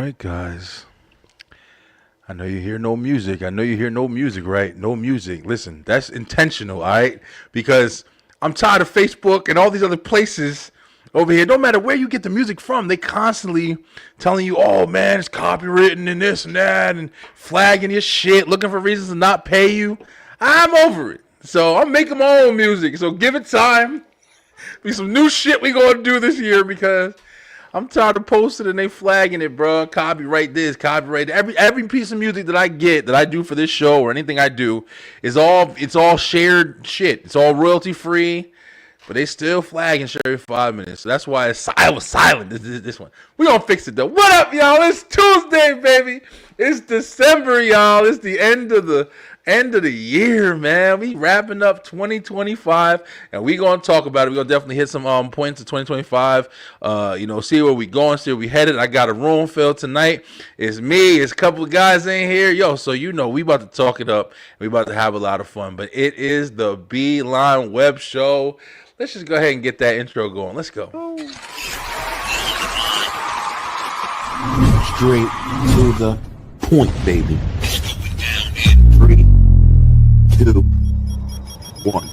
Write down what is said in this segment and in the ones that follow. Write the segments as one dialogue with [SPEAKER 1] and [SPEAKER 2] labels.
[SPEAKER 1] right, guys. I know you hear no music. I know you hear no music, right? No music. Listen, that's intentional, all right? Because I'm tired of Facebook and all these other places over here. No matter where you get the music from, they constantly telling you, oh man, it's copywritten and this and that and flagging your shit, looking for reasons to not pay you. I'm over it. So I'm making my own music. So give it time. Be some new shit we gonna do this year because I'm tired of posting and they flagging it, bro. Copyright this, copyright that. Every piece of music that I get that I do for this show or anything I do is all shared shit. It's all royalty free, but they still flag and share every 5 minutes. So that's why I was silent. This one. We gonna fix it though. What up, y'all? It's Tuesday, baby. It's December, y'all. It's the end of the year, man. We wrapping up 2025, and we gonna talk about it. We gonna definitely hit some points of 2025. See where we going, see where we headed. I got a room filled tonight. It's me. It's a couple of guys in here, yo. So we about to talk it up. We about to have a lot of fun. But it is the Beeline Web Show. Let's just go ahead and get that intro going. Let's go.
[SPEAKER 2] Straight to the point, baby. 3, 2, 1.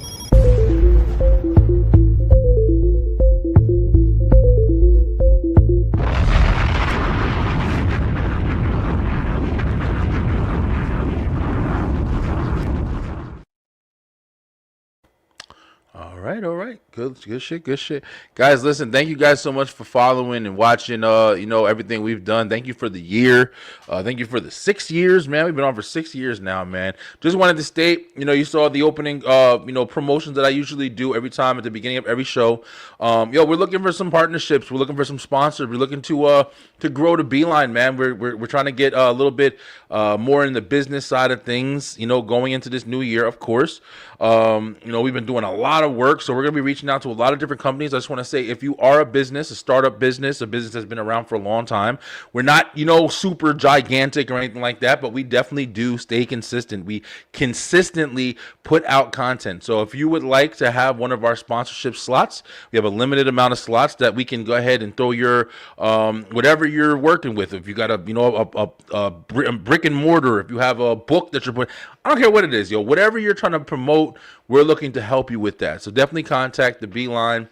[SPEAKER 1] All right. Good shit. Guys, listen, thank you guys so much for following and watching, everything we've done. Thank you for the year. Thank you for the 6 years, man. We've been on for 6 years now, man. Just wanted to state, you saw the opening, promotions that I usually do every time at the beginning of every show. We're looking for some partnerships. We're looking for some sponsors. We're looking to grow the Beeline, man. We're trying to get a little bit more in the business side of things, going into this new year, of course. We've been doing a lot of work, so we're going to be reaching out to a lot of different companies. I just want to say, if you are a business, a startup business, a business that's been around for a long time, we're not, super gigantic or anything like that, but we definitely do stay consistent. We consistently put out content. So if you would like to have one of our sponsorship slots, we have a limited amount of slots that we can go ahead and throw your whatever you're working with. If you got a brick and mortar, if you have a book that you're putting, I don't care what it is, whatever you're trying to promote, we're looking to help you with that. So definitely contact the Beeline,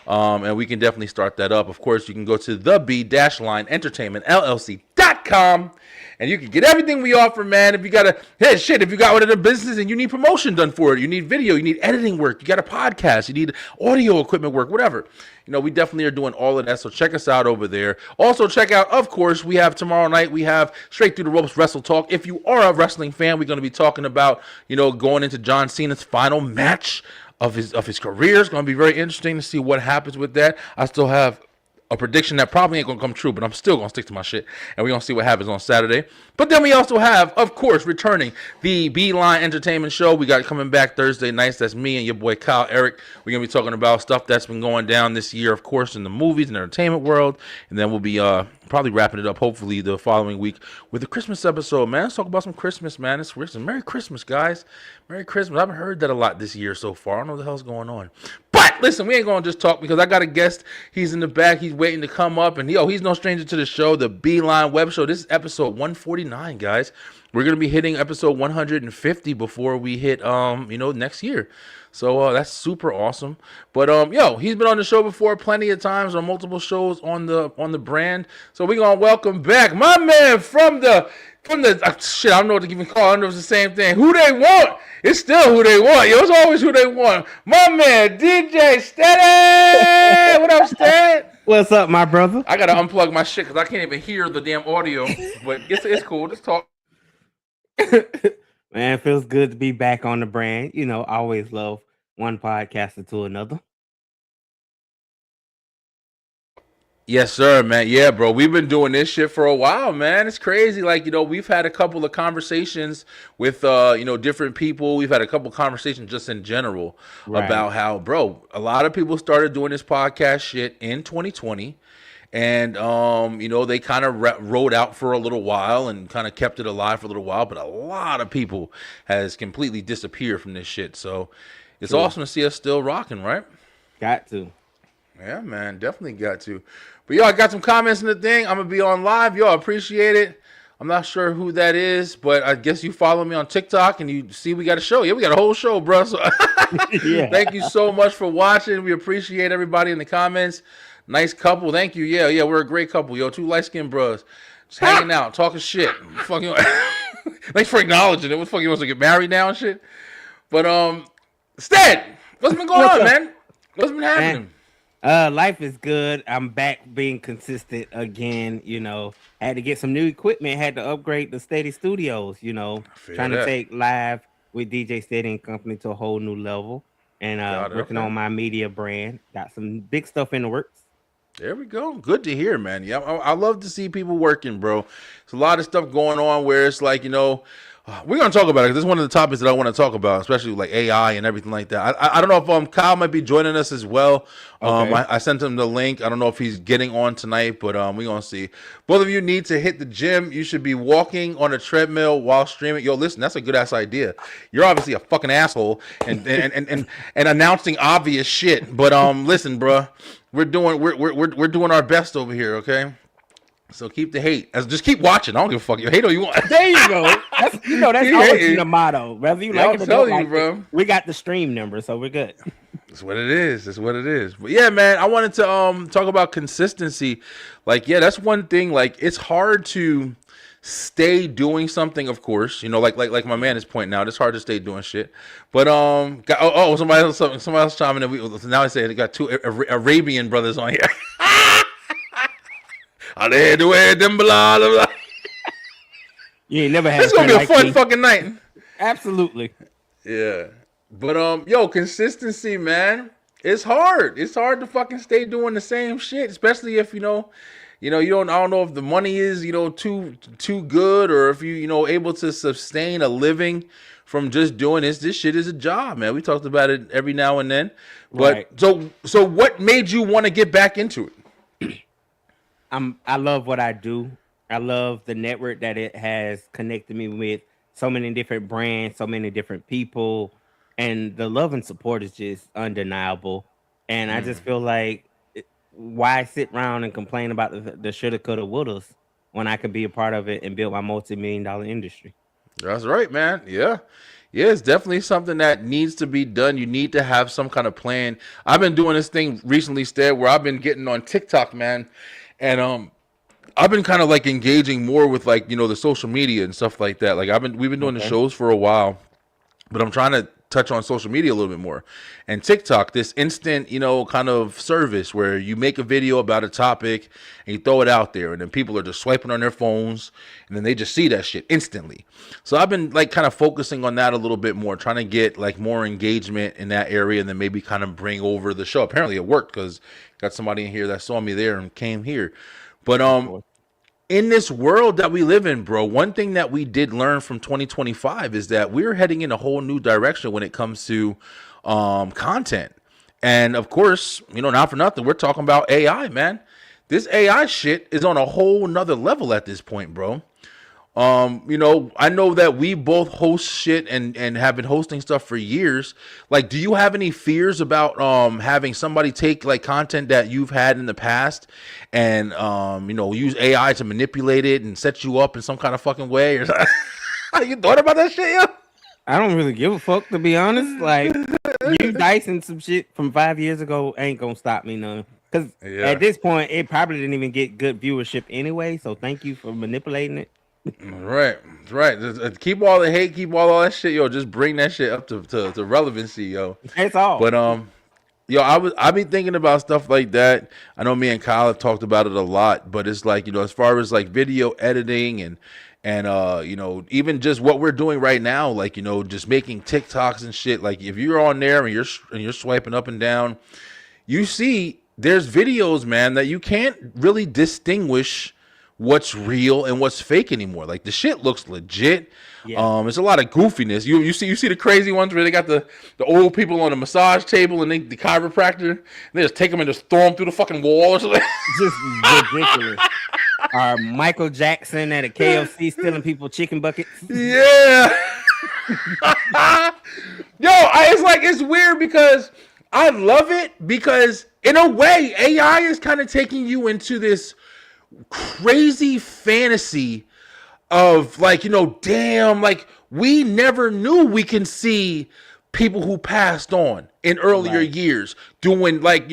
[SPEAKER 1] and we can definitely start that up. Of course, you can go to the B-Line Entertainment LLC.com, and you can get everything we offer, man. If you got if you got one of the business and you need promotion done for it, you need video, you need editing work, you got a podcast, you need audio equipment work, whatever. We definitely are doing all of that, so check us out over there. Also, check out, of course, we have tomorrow night, we have Straight Through the Ropes Wrestle Talk. If you are a wrestling fan, we're going to be talking about, going into John Cena's final match of his career. It's going to be very interesting to see what happens with that. I still have a prediction that probably ain't going to come true, but I'm still going to stick to my shit, and we're going to see what happens on Saturday. But then we also have, of course, returning the Beeline Entertainment Show. We got coming back Thursday nights. That's me and your boy Kyle Eric. We're going to be talking about stuff that's been going down this year, of course, in the movies and entertainment world, and then we'll be probably wrapping it up, hopefully, the following week with the Christmas episode, man. Let's talk about some Christmas, man. It's Merry Christmas, guys. Merry Christmas. I haven't heard that a lot this year so far. I don't know what the hell's going on. But listen, we ain't going to just talk because I got a guest. He's in the back. He's waiting to come up. And he's no stranger to the show, the Beeline Web Show. This is episode 149, guys. We're going to be hitting episode 150 before we hit, next year. So that's super awesome. But he's been on the show before plenty of times on multiple shows on the brand. So we're gonna welcome back my man from the shit. I don't know what to even call. I don't know if it's the same thing. Who they want? It's still who they want. It's always who they want. My man DJ Steady. What up, Steady?
[SPEAKER 3] What's up, my brother?
[SPEAKER 1] I gotta unplug my shit because I can't even hear the damn audio. But it's cool. Let's talk.
[SPEAKER 3] Man, it feels good to be back on the brand. I always love one podcaster to another.
[SPEAKER 1] Yes, sir, man. Yeah, bro. We've been doing this shit for a while, man. It's crazy. Like, we've had a couple of conversations with, different people. We've had a couple of conversations just in general about how, bro, a lot of people started doing this podcast shit in 2020. And, they kind of rode out for a little while and kind of kept it alive for a little while. But a lot of people has completely disappeared from this shit. So it's awesome to see us still rocking, right?
[SPEAKER 3] Got to.
[SPEAKER 1] Yeah, man, definitely got to. But yo, I got some comments in the thing. I'm gonna be on live. Yo, I appreciate it. I'm not sure who that is, but I guess you follow me on TikTok and you see we got a show. Yeah, we got a whole show, bro. So
[SPEAKER 3] Yeah.
[SPEAKER 1] thank you so much for watching. We appreciate everybody in the comments. Nice couple. Thank you. Yeah, we're a great couple. Yo, two light-skinned bros. Just hanging out, talking shit. Fucking thanks for acknowledging it. What the fuck, you want to get married now and shit? But Stead, what's been going on, man? What's been happening?
[SPEAKER 3] Life is good. I'm back being consistent again. Had to get some new equipment. Had to upgrade the Steady Studios. Trying to take live with DJ Steady and Company to a whole new level. And working on my media brand. Got some big stuff in the works.
[SPEAKER 1] There we go. Good to hear, man. Yeah, I love to see people working, bro. There's a lot of stuff going on where it's like, we're going to talk about it because this is one of the topics that I want to talk about, especially like AI and everything like that. I don't know if Kyle might be joining us as well. Okay. I sent him the link. I don't know if he's getting on tonight, but we're going to see. Both of you need to hit the gym. You should be walking on a treadmill while streaming. Yo, listen, that's a good-ass idea. You're obviously a fucking asshole and announcing obvious shit. But listen, bro, we're doing our best over here, okay? So keep the hate. Just keep watching. I don't give a fuck. You hate all you want.
[SPEAKER 3] There you go. That's always the motto. Whether you like it or don't like it, we got the stream number, so we're good.
[SPEAKER 1] That's what it is. That's what it is. But yeah, man, I wanted to talk about consistency. Like, yeah, that's one thing. Like, it's hard to stay doing something, of course. Like my man is pointing out, it's hard to stay doing shit. But somebody else chiming in. Now I say they got two Arabian brothers on here. You
[SPEAKER 3] ain't never had.
[SPEAKER 1] It's gonna be a fun fucking night.
[SPEAKER 3] Absolutely.
[SPEAKER 1] Yeah, but consistency, man. It's hard. It's hard to fucking stay doing the same shit, especially if you don't. I don't know if the money is too good, or if you able to sustain a living from just doing this. This shit is a job, man. We talked about it every now and then. But right. So what made you want to get back into it?
[SPEAKER 3] I love what I do. I love the network that it has connected me with so many different brands, so many different people, and the love and support is just undeniable. And I just feel like, why sit around and complain about the shoulda, coulda, wouldas when I could be a part of it and build my multi-million-dollar industry?
[SPEAKER 1] That's right, man. Yeah, it's definitely something that needs to be done. You need to have some kind of plan. I've been doing this thing recently, Stead, where I've been getting on TikTok, man. And I've been kind of like engaging more with like, the social media and stuff like that. Like we've been doing the shows for a while, but I'm trying to touch on social media a little bit more. And TikTok, this instant, kind of service where you make a video about a topic and you throw it out there, and then people are just swiping on their phones and then they just see that shit instantly. So I've been like kind of focusing on that a little bit more, trying to get like more engagement in that area, and then maybe kind of bring over the show. Apparently it worked because got somebody in here that saw me there and came here. But in this world that we live in, bro, one thing that we did learn from 2025 is that we're heading in a whole new direction when it comes to content. And of course, not for nothing, we're talking about AI, man. This AI shit is on a whole nother level at this point, bro. I know that we both host shit and have been hosting stuff for years. Like, do you have any fears about having somebody take like content that you've had in the past and use AI to manipulate it and set you up in some kind of fucking way? Or you thought about that shit, yo?
[SPEAKER 3] I don't really give a fuck, to be honest. Like, you dicing some shit from 5 years ago ain't gonna stop me none. Because at this point, it probably didn't even get good viewership anyway. So thank you for manipulating it.
[SPEAKER 1] Right. Just keep all the hate, keep all that shit, yo. Just bring that shit up to relevancy, yo.
[SPEAKER 3] That's all.
[SPEAKER 1] But I be thinking about stuff like that. I know me and Kyle have talked about it a lot, but it's like, as far as like video editing and even just what we're doing right now, like, just making TikToks and shit. Like, if you're on there and you're swiping up and down, you see there's videos, man, that you can't really distinguish what's real and what's fake anymore. Like, the shit looks legit. Yeah. It's a lot of goofiness. You see the crazy ones where they got the old people on a massage table and the chiropractor, and they just take them and just throw them through the fucking wall or something.
[SPEAKER 3] Just ridiculous. Michael Jackson at a KFC stealing people chicken buckets.
[SPEAKER 1] Yeah. Yo, it's weird because I love it because in a way, AI is kind of taking you into this crazy fantasy of like, damn, like we never knew we can see people who passed on in earlier years doing like,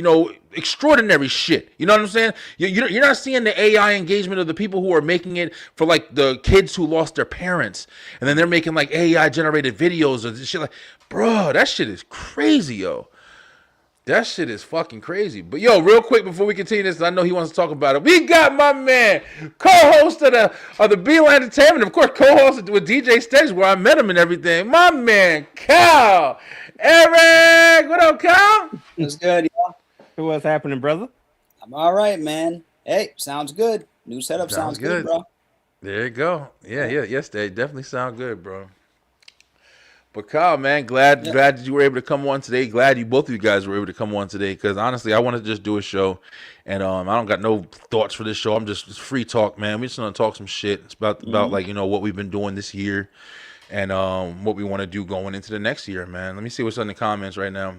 [SPEAKER 1] extraordinary shit. You know what I'm saying? You're not seeing the AI engagement of the people who are making it for like the kids who lost their parents, and then they're making like AI generated videos or shit. Like, bro, that shit is crazy, yo. That shit is fucking crazy. But yo, real quick before we continue this, I know he wants to talk about it. We got my man, co-host of the Beeline Entertainment, of course, co-host with DJ Stegs, where I met him and everything. My man, Kyle. Eric, what up, Kyle?
[SPEAKER 4] What's good, y'all?
[SPEAKER 3] What's happening, brother?
[SPEAKER 4] I'm all right, man. Hey, sounds good. New setup sounds good, bro.
[SPEAKER 1] There you go. Yes, they definitely sound good, bro. But Kyle, man, glad that you were able to come on today. Glad both of you guys were able to come on today. Because honestly, I wanted to just do a show, and I don't got no thoughts for this show. I'm just free talk, man. We just gonna talk some shit. It's about like what we've been doing this year, and what we want to do going into the next year, man. Let me see what's in the comments right now.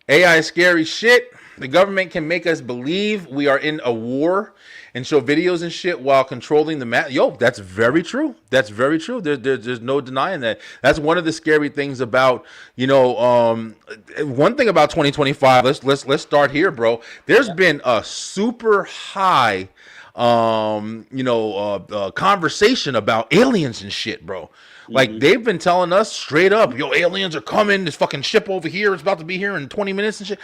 [SPEAKER 1] AI is scary shit. The government can make us believe we are in a war and show videos and shit while controlling the mass. Yo, that's very true. That's very true. There's no denying that. That's one of the scary things about, one thing about 2025. Let's start here, bro. There's been a super high conversation about aliens and shit, bro. Like, they've been telling us straight up, yo, aliens are coming. This fucking ship over here is about to be here in 20 minutes and shit.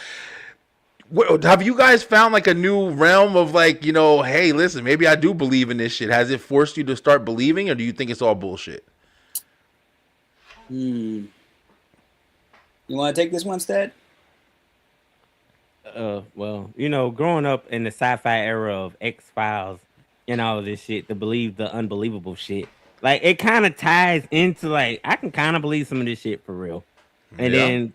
[SPEAKER 1] Have you guys found like a new realm of like, hey, listen, maybe I do believe in this shit? Has it forced you to start believing, or do you think it's all bullshit?
[SPEAKER 4] You want to take this one, Stead?
[SPEAKER 3] Well, growing up in the sci-fi era of X-Files and all this shit, to believe the unbelievable shit, like it kind of ties into like I can kind of believe some of this shit for real, and then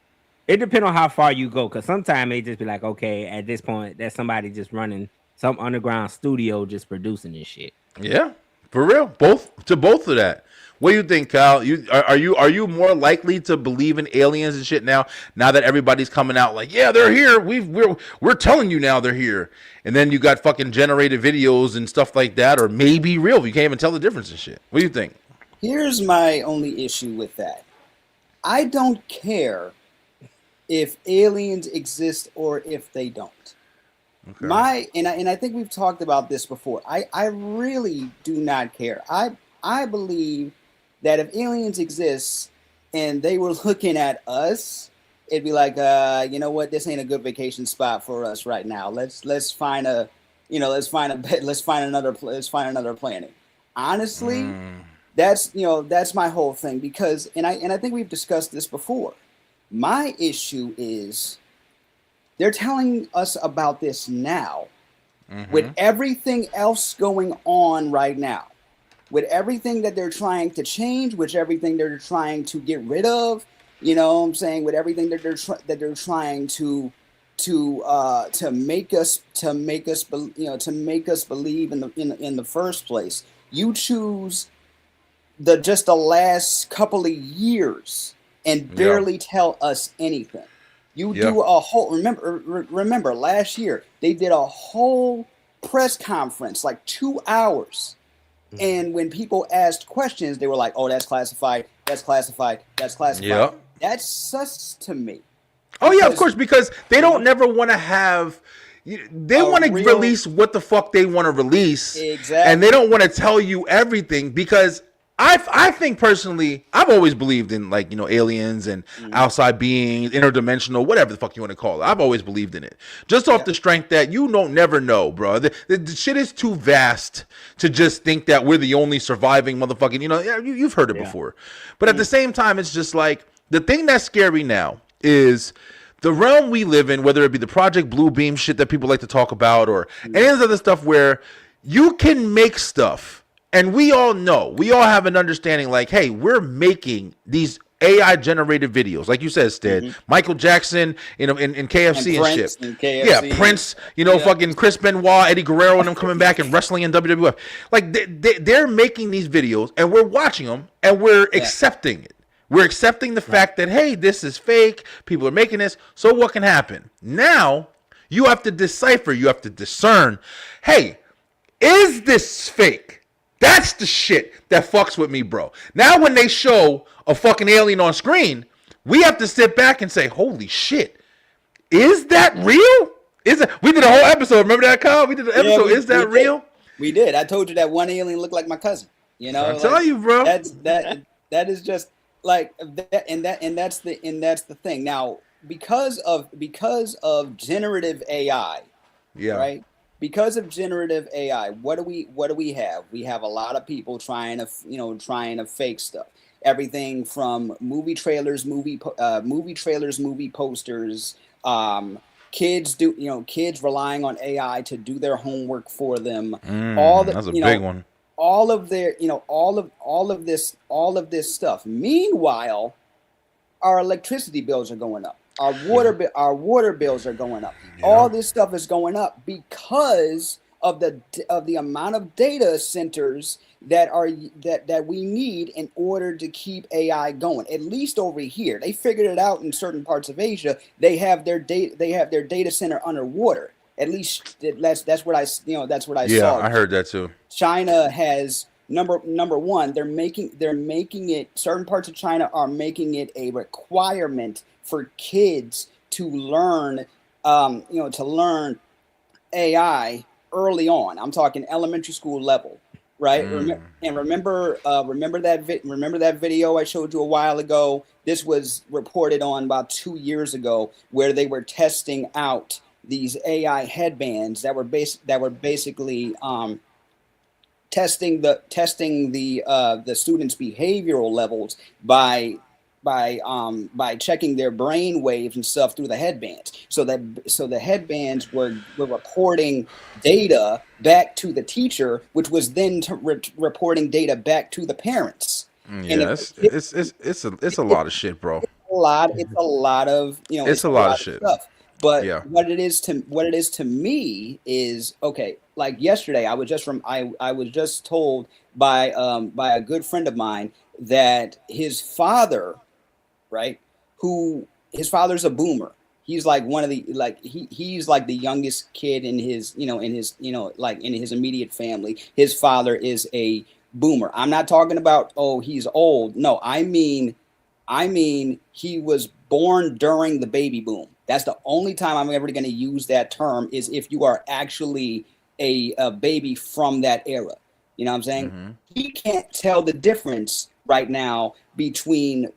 [SPEAKER 3] it depends on how far you go, because sometimes they just be like, okay, at this point, there's somebody just running some underground studio just producing this shit.
[SPEAKER 1] Yeah, for real. Both of that. What do you think, Kyle? Are you more likely to believe in aliens and shit now that everybody's coming out like, yeah, they're here. We're telling you now they're here, and then you got fucking generated videos and stuff like that, or maybe real. You can't even tell the difference and shit. What do you think?
[SPEAKER 4] Here's my only issue with that. I don't care if aliens exist or if they don't. Okay. And I think we've talked about this before. I really do not care. I believe that if aliens exist and they were looking at us, it'd be like, you know what, this ain't a good vacation spot for us right now. Let's find another planet. Honestly, that's my whole thing, because and I think we've discussed this before. My issue is they're telling us about this now, with everything else going on right now, with everything that they're trying to change, with everything they're trying to get rid of, with everything that they're trying to make us believe in the first place. You choose the last couple of years and barely tell us anything. You do a whole remember last year they did a whole press conference, like 2 hours. And when people asked questions, they were like, "Oh, that's classified. That's classified. That's classified."
[SPEAKER 1] Yep.
[SPEAKER 4] That's sus to me.
[SPEAKER 1] Oh yeah, of course, because they don't never want to have. They want to release what the fuck they want to release, exactly, and they don't want to tell you everything, because I think personally, I've always believed in like aliens and outside beings, interdimensional, whatever the fuck you want to call it. I've always believed in it, just off the strength that you don't never know, bro. The shit is too vast to just think that we're the only surviving motherfucking. You've heard it before, but at the same time, it's just like the thing that's scary now is the realm we live in, whether it be the Project Bluebeam shit that people like to talk about, or any of this other stuff where you can make stuff. And we all have an understanding like, hey, we're making these AI generated videos. Like you said, Stead, Michael Jackson, in KFC and shit. KFC. Yeah, Prince, fucking Chris Benoit, Eddie Guerrero, and them coming back and wrestling in WWF. Like, they're making these videos, and we're watching them, and we're accepting it. We're accepting the fact that, hey, this is fake. People are making this. So what can happen? Now, You have to decipher. You have to discern. Hey, is this fake? That's the shit that fucks with me, bro. Now when they show a fucking alien on screen, we have to sit back and say, holy shit, is that real? Is it? We did a whole episode. Remember that, Kyle? We did an episode. Is that real?
[SPEAKER 4] We did. I told you that one alien looked like my cousin. You know,
[SPEAKER 1] I'm telling you, bro.
[SPEAKER 4] That is just like that, and that's the thing. Now, because of generative AI,
[SPEAKER 1] Yeah.
[SPEAKER 4] right? Because of generative AI, what do we have? We have a lot of people trying to fake stuff. Everything from movie trailers, movie posters. Kids relying on AI to do their homework for them.
[SPEAKER 1] That's a big one.
[SPEAKER 4] All of this stuff. Meanwhile, our electricity bills are going up. Our water bills are going up.
[SPEAKER 1] Yeah.
[SPEAKER 4] All this stuff is going up because of the amount of data centers that we need in order to keep AI going. At least over here, they figured it out in certain parts of Asia. They have their data center underwater. At least that's what I saw.
[SPEAKER 1] Yeah, I heard that too.
[SPEAKER 4] China has number one. They're making it. Certain parts of China are making it a requirement for kids to learn. To learn AI early on. I'm talking elementary school level, right? Remember that video I showed you a while ago? This was reported on about 2 years ago, where they were testing out these AI headbands that were basically testing the students' behavioral levels by checking their brain waves and stuff through the headbands. So the headbands were reporting data back to the teacher, which was then reporting data back to the parents.
[SPEAKER 1] Yeah, it's a lot of shit, bro.
[SPEAKER 4] It's a lot of
[SPEAKER 1] it's a lot of shit
[SPEAKER 4] stuff. But
[SPEAKER 1] yeah.
[SPEAKER 4] what it is to me is, okay, like yesterday I was just told by a good friend of mine that his father, right, his father's a boomer. He's like one of the he's like the youngest kid in his immediate family. His father is a boomer. I'm not talking about, oh, he's old. No, I mean he was born during the baby boom. That's the only time I'm ever going to use that term, is if you are actually a baby from that era. You know what I'm saying?
[SPEAKER 1] Mm-hmm.
[SPEAKER 4] He can't tell the difference right now between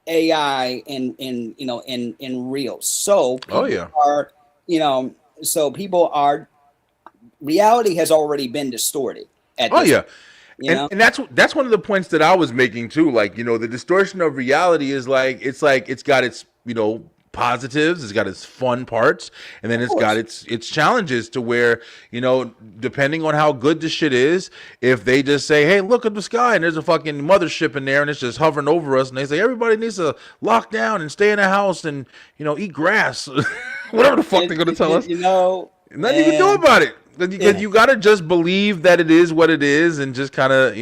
[SPEAKER 4] AI and real. So people are reality has already been distorted. And
[SPEAKER 1] that's one of the points that I was making too. Like, the distortion of reality is it's got its positives, it's got its fun parts, and then it's got its challenges, to where depending on how good the shit is, if they just say, hey, look at the sky and there's a fucking mothership in there and it's just hovering over us, and they say everybody needs to lock down and stay in a house and eat grass, whatever the fuck they're gonna tell us, nothing you can do about it. You gotta just believe that it is what it is, and just kind of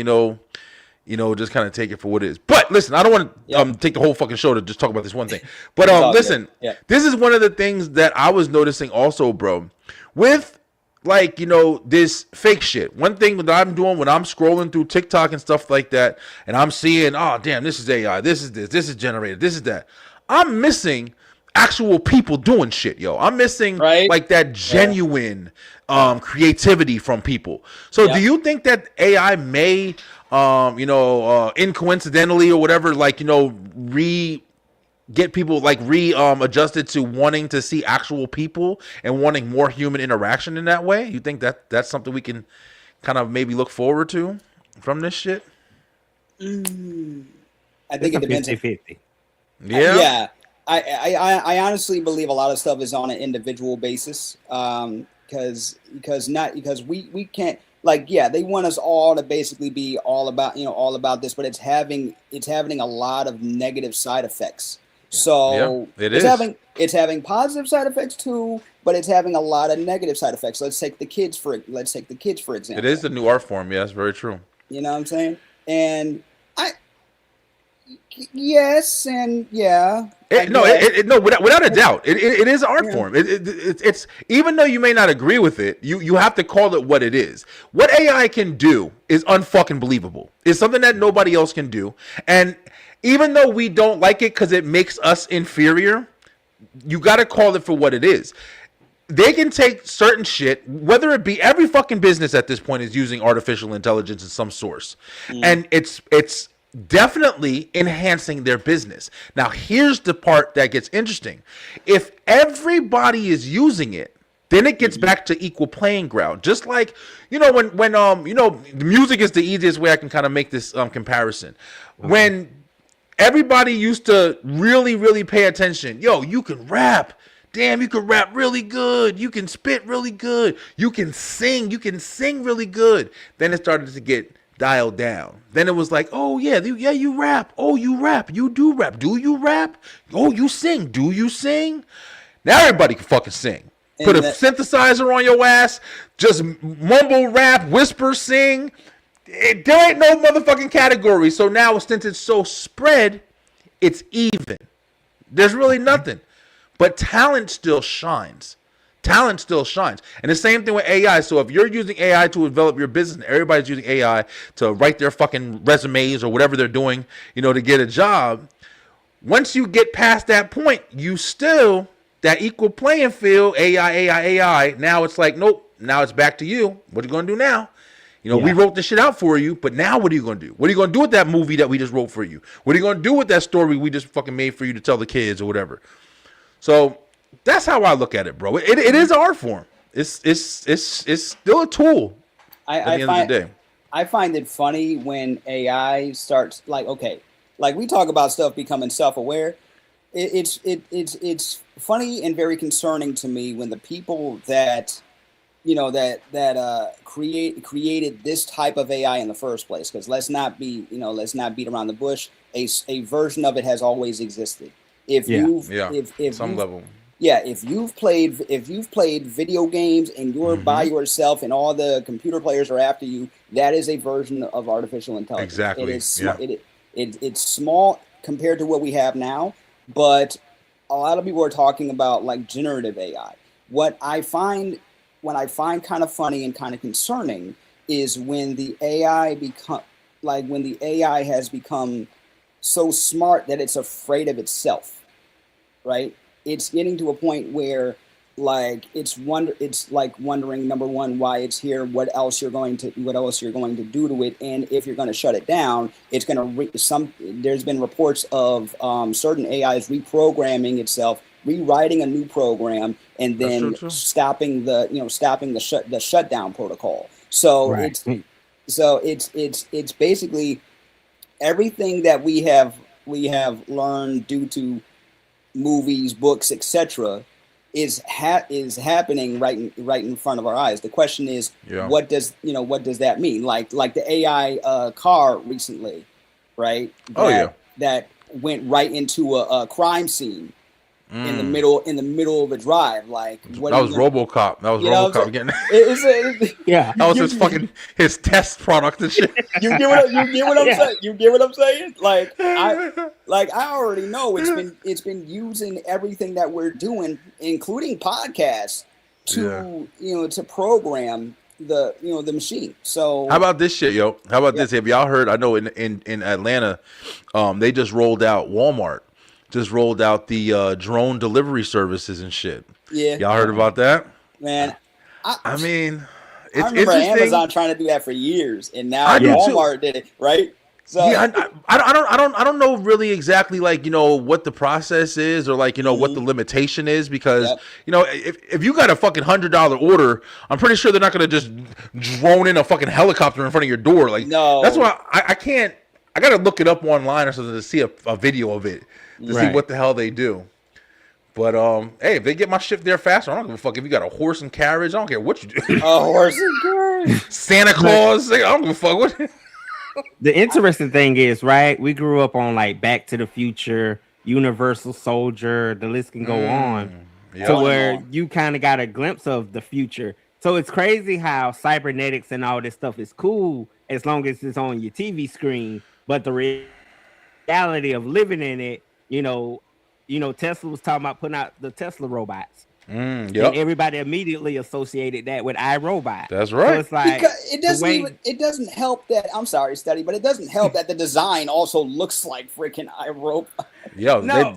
[SPEAKER 1] just kind of take it for what it is. But listen, I don't want to take the whole fucking show to just talk about this one thing. But listen, this is one of the things that I was noticing also, bro, with this fake shit. One thing that I'm doing when I'm scrolling through TikTok and stuff like that, and I'm seeing, oh damn, this is AI, this is generated, this is that. I'm missing actual people doing shit, yo. I'm missing like that genuine creativity from people. So do you think that AI may incoincidentally or whatever, get people adjusted to wanting to see actual people and wanting more human interaction in that way? You think that that's something we can kind of maybe look forward to from this shit?
[SPEAKER 4] I think it depends.
[SPEAKER 3] 50-50.
[SPEAKER 4] Yeah. I honestly believe a lot of stuff is on an individual basis, because we can't, they want us all to basically be all about this, but it's having a lot of negative side effects. So it's having positive side effects too, but it's having a lot of negative side effects. Let's take the kids for example.
[SPEAKER 1] It is the new art form. Yeah, that's very true.
[SPEAKER 4] You know what I'm saying? And Yes, and yeah.
[SPEAKER 1] Without a doubt, it is art form. It's even though you may not agree with it, you have to call it what it is. What AI can do is unfucking believable. It's something that nobody else can do, and even though we don't like it because it makes us inferior, you got to call it for what it is. They can take certain shit, whether it be every fucking business at this point is using artificial intelligence in some source, and it's definitely enhancing their business. Now, here's the part that gets interesting: if everybody is using it, then it gets back to equal playing ground. Just like when the music is the easiest way I can kind of make this comparison. When everybody used to really, really pay attention. Yo, you can rap. Damn, you can rap really good. You can spit really good. You can sing. You can sing really good. Then it started to get dialed down. Then it was like, oh yeah, you rap. Oh, you rap. You do rap. Do you rap? Oh, you sing. Do you sing? Now everybody can fucking sing. Put a synthesizer on your ass. Just mumble rap, whisper, sing. There ain't no motherfucking category. So now since it's so spread, it's even. There's really nothing. But talent still shines. Talent still shines. And the same thing with AI. So if you're using AI to develop your business and everybody's using AI to write their fucking resumes or whatever they're doing, to get a job, once you get past that point, you still, that equal playing field, AI. Now it's like, nope, now it's back to you. What are you going to do now? We wrote this shit out for you, but now what are you going to do? What are you going to do with that movie that we just wrote for you? What are you going to do with that story we just fucking made for you to tell the kids or whatever? So that's how I look at it, bro. It is art form. It's still a tool at the end of the day.
[SPEAKER 4] I find it funny when AI starts like we talk about stuff becoming self-aware. It's funny and very concerning to me when the people that created this type of AI in the first place. Because let's not beat around the bush. A version of it has always existed. If you've played video games and you're by yourself and all the computer players are after you, that is a version of artificial intelligence. Exactly. It's small compared to what we have now, but a lot of people are talking about like generative AI. What I find kind of funny and kind of concerning is when the AI has become so smart that it's afraid of itself. Right, it's getting to a point where, it's wondering, number one, why it's here, what else you're going to do to it, and if you're going to shut it down, it's going to there's been reports of certain AIs reprogramming itself, rewriting a new program, and then stopping the shutdown protocol. So it's basically everything that we have learned due to movies, books, etc., is happening right in front of our eyes. The question is, what does that mean? Like the AI car recently, right? That went right into a crime scene in the middle of a drive. Like
[SPEAKER 1] that was RoboCop. That was RoboCop again. That was his test product and shit.
[SPEAKER 4] You get what I'm saying? You get what I'm saying? I already know it's been using everything that we're doing, including podcasts, to program the machine. So
[SPEAKER 1] how about this shit, yo? How about this? Have y'all heard? I know in Atlanta, they just rolled out Walmart. Just rolled out the drone delivery services and shit. Yeah, y'all heard about that?
[SPEAKER 4] Man,
[SPEAKER 1] I mean,
[SPEAKER 4] it's I remember Amazon trying to do that for years, and now Walmart did it, right? So
[SPEAKER 1] I don't know really exactly what the process is or what the limitation is, because if you got a fucking $100 order, I'm pretty sure they're not gonna just drone in a fucking helicopter in front of your door. No, that's why I can't. I gotta look it up online or something to see a video of it. To see what the hell they do. But hey, if they get my shit there faster, I don't give a fuck if you got a horse and carriage. I don't care what you do.
[SPEAKER 4] A horse and carriage.
[SPEAKER 1] Santa Claus. I don't give a fuck what.
[SPEAKER 3] The interesting thing is, right? We grew up on Back to the Future, Universal Soldier. The list can go on. So where you kind of got a glimpse of the future. So it's crazy how cybernetics and all this stuff is cool as long as it's on your TV screen. But the reality reality of living in it, Tesla was talking about putting out the Tesla robots. And
[SPEAKER 1] Yep.
[SPEAKER 3] everybody immediately associated that with iRobot.
[SPEAKER 1] That's right.
[SPEAKER 3] So it's like
[SPEAKER 4] Because it doesn't
[SPEAKER 3] way-
[SPEAKER 4] even. It doesn't help that. I'm sorry, Steady, but it doesn't help that the design also looks like freaking iRobot.
[SPEAKER 1] Yo,
[SPEAKER 3] No.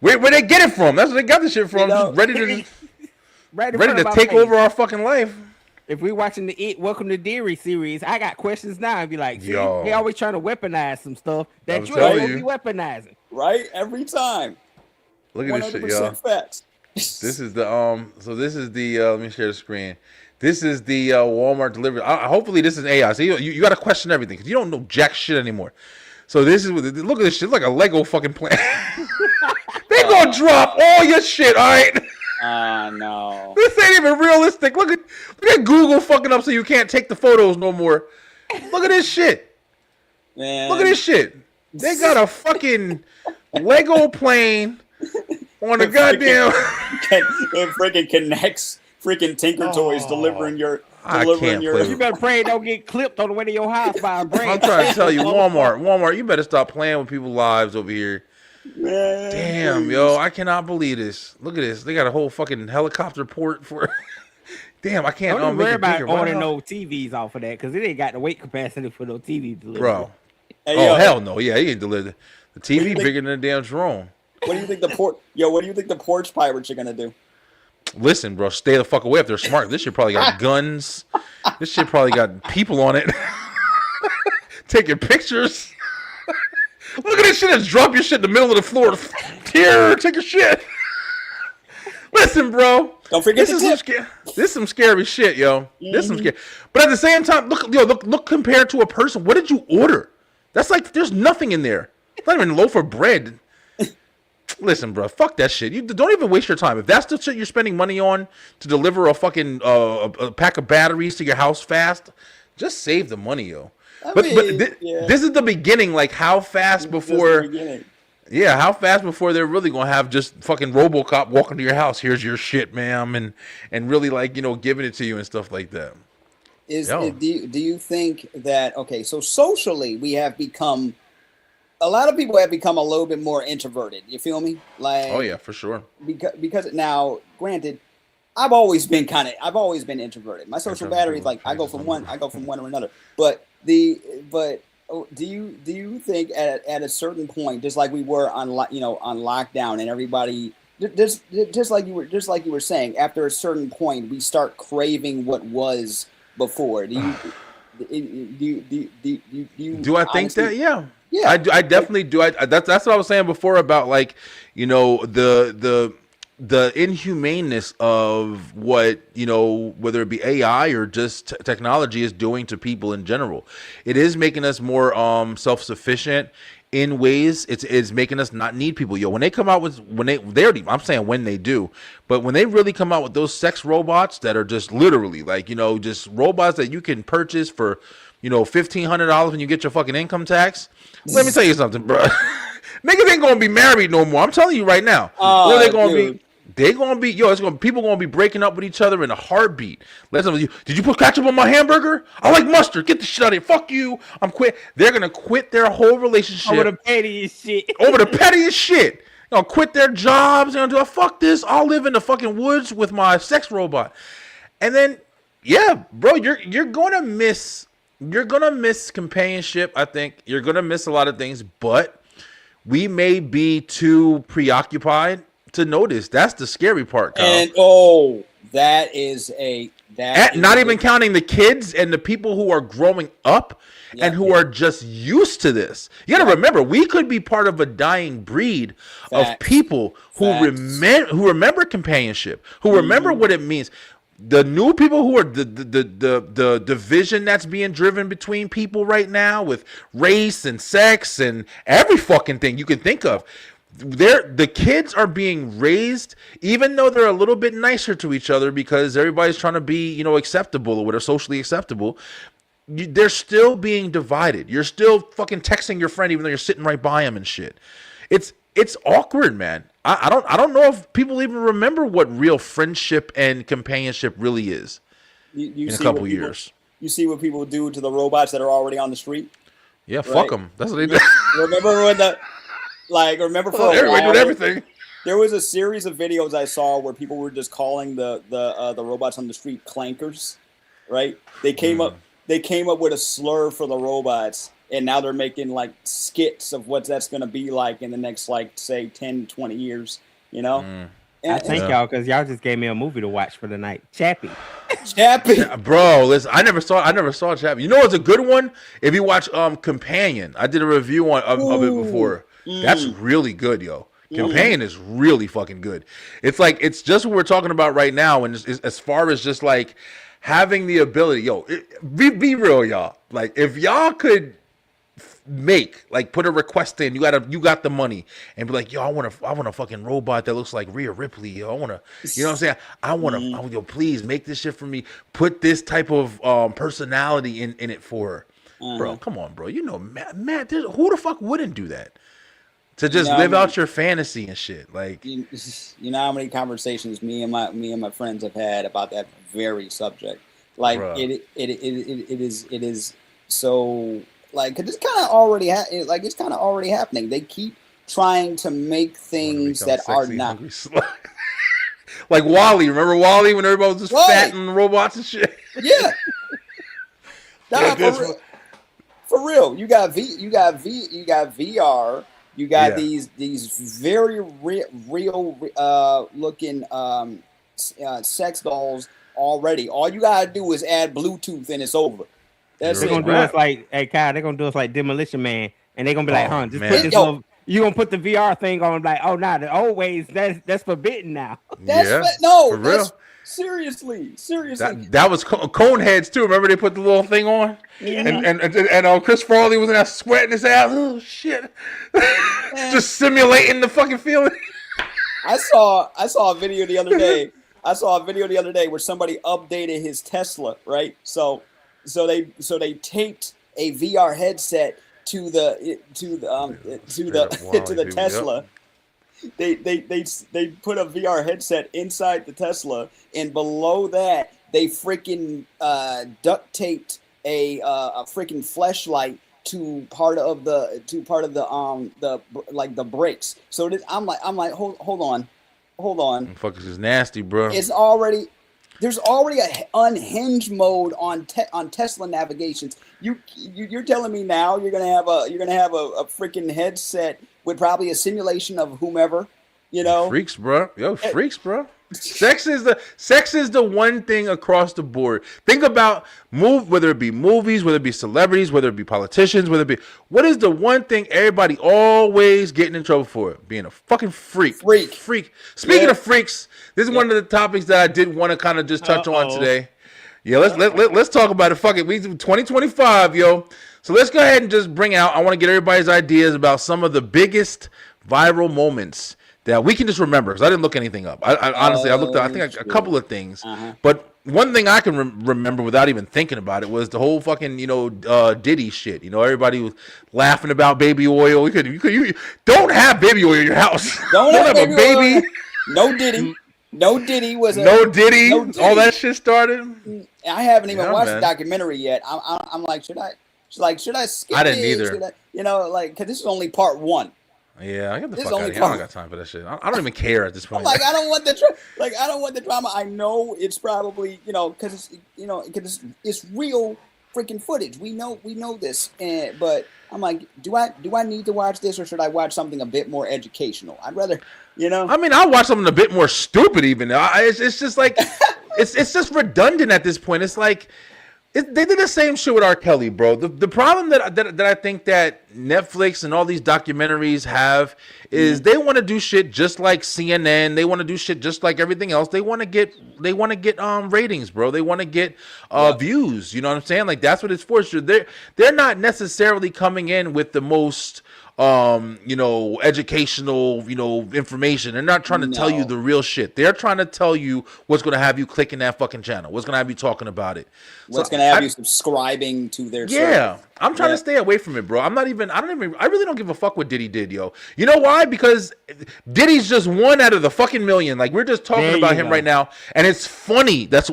[SPEAKER 1] where they get it from? That's where they got the shit from.
[SPEAKER 4] You know,
[SPEAKER 1] Just ready to
[SPEAKER 3] right in
[SPEAKER 1] ready
[SPEAKER 3] front
[SPEAKER 1] to
[SPEAKER 3] of our
[SPEAKER 1] take
[SPEAKER 3] face.
[SPEAKER 1] over our fucking life.
[SPEAKER 3] If we're watching the Welcome to Deary series, I got questions now. I'd be like, see,
[SPEAKER 1] Yo.
[SPEAKER 3] they always trying to weaponize some stuff that
[SPEAKER 1] I'm
[SPEAKER 3] you ain't
[SPEAKER 1] telling
[SPEAKER 3] gonna
[SPEAKER 1] you.
[SPEAKER 3] be weaponizing.
[SPEAKER 4] Right, every time.
[SPEAKER 1] Look at this shit, yo.
[SPEAKER 4] Facts.
[SPEAKER 1] This is the So this is the. Let me share the screen. This is the Walmart delivery. Hopefully this is AI. So you got to question everything because you don't know jack shit anymore. So this is look at this shit. It's like a Lego fucking plan. They gonna drop all your shit. All right.
[SPEAKER 4] No.
[SPEAKER 1] This ain't even realistic. Look at Google fucking up so you can't take the photos no more. Look at this shit.
[SPEAKER 4] Man.
[SPEAKER 1] Look at this shit. They got a fucking Lego plane on a goddamn.
[SPEAKER 4] It freaking connects freaking Tinker Toys delivering your.
[SPEAKER 1] I can't play
[SPEAKER 3] You better pray it don't get clipped on the way to your house by a brain.
[SPEAKER 1] I'm trying to tell you, Walmart, you better stop playing with people's lives over here.
[SPEAKER 4] Man,
[SPEAKER 1] Damn, yo, I cannot believe this. Look at this. They got a whole fucking helicopter port for. Damn, I can't
[SPEAKER 3] Don't
[SPEAKER 1] make
[SPEAKER 3] worry
[SPEAKER 1] a
[SPEAKER 3] about
[SPEAKER 1] picture.
[SPEAKER 3] ordering no TVs off of that because it ain't got the weight capacity for no TV delivery.
[SPEAKER 1] Bro.
[SPEAKER 4] Hey,
[SPEAKER 1] Oh
[SPEAKER 4] yo,
[SPEAKER 1] hell no! Yeah, he ain't delivered. The TV
[SPEAKER 4] think-
[SPEAKER 1] bigger than a damn drone.
[SPEAKER 4] What do you think the What do you think the porch pirates are gonna do?
[SPEAKER 1] Listen, bro, stay the fuck away if they're smart. This shit probably got guns. This shit probably got people on it. Taking pictures. Look at this shit. Just drop your shit in the middle of the floor. Here, take your shit. Listen, bro.
[SPEAKER 4] Don't forget
[SPEAKER 1] This
[SPEAKER 4] the
[SPEAKER 1] is
[SPEAKER 4] tip.
[SPEAKER 1] this some scary shit, yo. This some scary. But at the same time, look compared to a person. What did you order? That's like there's nothing in there. It's not even a loaf of bread. Listen, bro, fuck that shit. You don't even waste your time. If that's the shit you're spending money on to deliver a fucking a pack of batteries to your house fast, just save the money, yo. This is the beginning. Like how fast before? Yeah, how fast before they're really gonna have just fucking RoboCop walking to your house? Here's your shit, ma'am, and really like giving it to you and stuff like that.
[SPEAKER 4] Do you think that so socially we have become a lot of people have become a little bit more introverted. You feel me? Like
[SPEAKER 1] Oh yeah, for sure.
[SPEAKER 4] Because now, granted, I've always been introverted. My social battery is like I go from one to another. But do you think at a certain point, just like we were on lockdown and everybody just like you were saying, after a certain point we start craving what was before. Do I
[SPEAKER 1] think that? Yeah.
[SPEAKER 4] Yeah,
[SPEAKER 1] I definitely do. That's what I was saying before about like, the inhumaneness of what, whether it be AI or just technology is doing to people in general. It is making us more self-sufficient in ways. It's making us not need people. When they come out with I'm saying when they do, but when they really come out with those sex robots that are just literally like, just robots that you can purchase for $1,500 when you get your fucking income tax. Let me tell you something, bro. Niggas ain't gonna be married no more. I'm telling you right now. Or they gonna be. They gonna be. People gonna be breaking up with each other in a heartbeat. Listen, did you put ketchup on my hamburger? I like mustard. Get the shit out of here. Fuck you. I'm quit. They're gonna quit their whole relationship
[SPEAKER 3] over the pettiest shit.
[SPEAKER 1] Over the pettiest shit. They're gonna quit their jobs. They're gonna do fuck this. I'll live in the fucking woods with my sex robot. And then, yeah, bro, you're gonna miss. You're going to miss companionship, I think. You're going to miss a lot of things, but we may be too preoccupied to notice. That's the scary part, Kyle.
[SPEAKER 4] And
[SPEAKER 1] not even counting the kids and the people who are growing up and who are just used to this. You got to remember, we could be part of a dying breed of people who remember companionship, who remember what it means. The new people who are the division that's being driven between people right now with race and sex and every fucking thing you can think of. The kids are being raised, even though they're a little bit nicer to each other because everybody's trying to be, acceptable or whatever, socially acceptable. They're still being divided. You're still fucking texting your friend even though you're sitting right by him and shit. It's awkward, man. I don't know if people even remember what real friendship and companionship really is in a couple years.
[SPEAKER 4] You see what people do to the robots that are already on the street?
[SPEAKER 1] Yeah, fuck them. That's what they do.
[SPEAKER 4] Like, remember for a
[SPEAKER 1] Everybody
[SPEAKER 4] while,
[SPEAKER 1] doing everything.
[SPEAKER 4] there was a series of videos I saw where people were just calling the robots on the street clankers, right? They came up with a slur for the robots, and now they're making like skits of what that's going to be like in the next, like, say 10, 20 years, you know?
[SPEAKER 3] I thank y'all because y'all just gave me a movie to watch for the night. Chappie.
[SPEAKER 4] Chappie.
[SPEAKER 1] Bro, listen, I never saw Chappie. You know what's a good one? If you watch Companion. I did a review of it before. That's really good, yo. Companion is really fucking good. It's like, it's just what we're talking about right now, and as far as just like having the ability, be real, y'all. Like, if y'all could put a request in, you got the money, and be like, yo, I want a fucking robot that looks like Rhea Ripley, yo. I want to, you know what I'm saying? I want to, yo, please make this shit for me. Put this type of personality in it for her. Bro. Come on, bro. You know, Matt, who the fuck wouldn't do that? To just live out your fantasy and shit. Like,
[SPEAKER 4] you know how many conversations me and my friends have had about that very subject. Like, it is so, like, 'cause it's kind of already it's kind of already happening. They keep trying to make things that are not
[SPEAKER 1] like WALL-E. Remember WALL-E when everybody was just fat and robots and shit?
[SPEAKER 4] Yeah. For real. You got VR. You got these very real looking sex dolls already. All you gotta do is add Bluetooth and it's over. That's
[SPEAKER 3] they're gonna do us like, hey Kyle, they're gonna do us like Demolition Man, and they're gonna be like, just put this little, you gonna put the VR thing on, like, oh, nah, the old ways, that's forbidden now.
[SPEAKER 4] For real. Seriously.
[SPEAKER 1] That was Coneheads too. Remember they put the little thing on, and Chris Farley was in there sweating his ass. Oh shit, just simulating the fucking feeling.
[SPEAKER 4] I saw a video the other day. Where somebody updated his Tesla, right? So they taped a VR headset to the Tesla.
[SPEAKER 1] Yep.
[SPEAKER 4] They put a VR headset inside the Tesla, and below that they freaking duct taped a freaking fleshlight to part of the brakes. So I'm like hold on.
[SPEAKER 1] Fuck, this is nasty, bro.
[SPEAKER 4] There's already a unhinged mode on Tesla navigations. You're telling me now you're gonna have a freaking headset with probably a simulation of whomever, you know?
[SPEAKER 1] Freaks, bro. Freaks, bro. Sex is the one thing across the board. Think about whether it be movies, whether it be celebrities, whether it be politicians, what is the one thing everybody always getting in trouble for? Being a fucking freak. Freak. Speaking of freaks, this is one of the topics that I did want to kind of just touch on today. Yeah, let's talk about it. Fuck it. We 2025, yo. So let's go ahead and just bring out, I want to get everybody's ideas about some of the biggest viral moments that we can just remember, because I didn't look anything up. I honestly, I looked at, I think, a couple of things. But one thing I can remember without even thinking about it was the whole fucking, Diddy shit. Everybody was laughing about baby oil. You don't have baby oil in your house.
[SPEAKER 4] Don't have
[SPEAKER 1] a baby.
[SPEAKER 4] Oil. No Diddy. No Diddy.
[SPEAKER 1] No Diddy. All that shit started.
[SPEAKER 4] I haven't even watched the documentary yet. I'm like, should I skip it?
[SPEAKER 1] I didn't either.
[SPEAKER 4] Because this is only part one.
[SPEAKER 1] Yeah, I got the fuck out of here. I don't got time for that shit. I don't even care at this point.
[SPEAKER 4] I don't want the drama. I know it's probably because it's real freaking footage. We know this, but I'm like, do I need to watch this, or should I watch something a bit more educational? I'd rather,
[SPEAKER 1] I mean, I'll watch something a bit more stupid even. It's just like it's just redundant at this point. It's like. They did the same shit with R. Kelly, bro. The problem that I think that Netflix and all these documentaries have is they want to do shit just like CNN. They want to do shit just like everything else. They want to get ratings, bro. They want to get views. You know what I'm saying? Like, that's what it's for. So they're not necessarily coming in with the most educational, information. They're not trying to tell you the real shit. They're trying to tell you what's going to have you clicking that fucking channel. What's going to have you talking about it.
[SPEAKER 4] What's going to have you subscribing to their service.
[SPEAKER 1] I'm trying to stay away from it, bro. I really don't give a fuck what Diddy did, yo. You know why? Because Diddy's just one out of the fucking million. Like, we're just talking about him right now, and it's funny. That's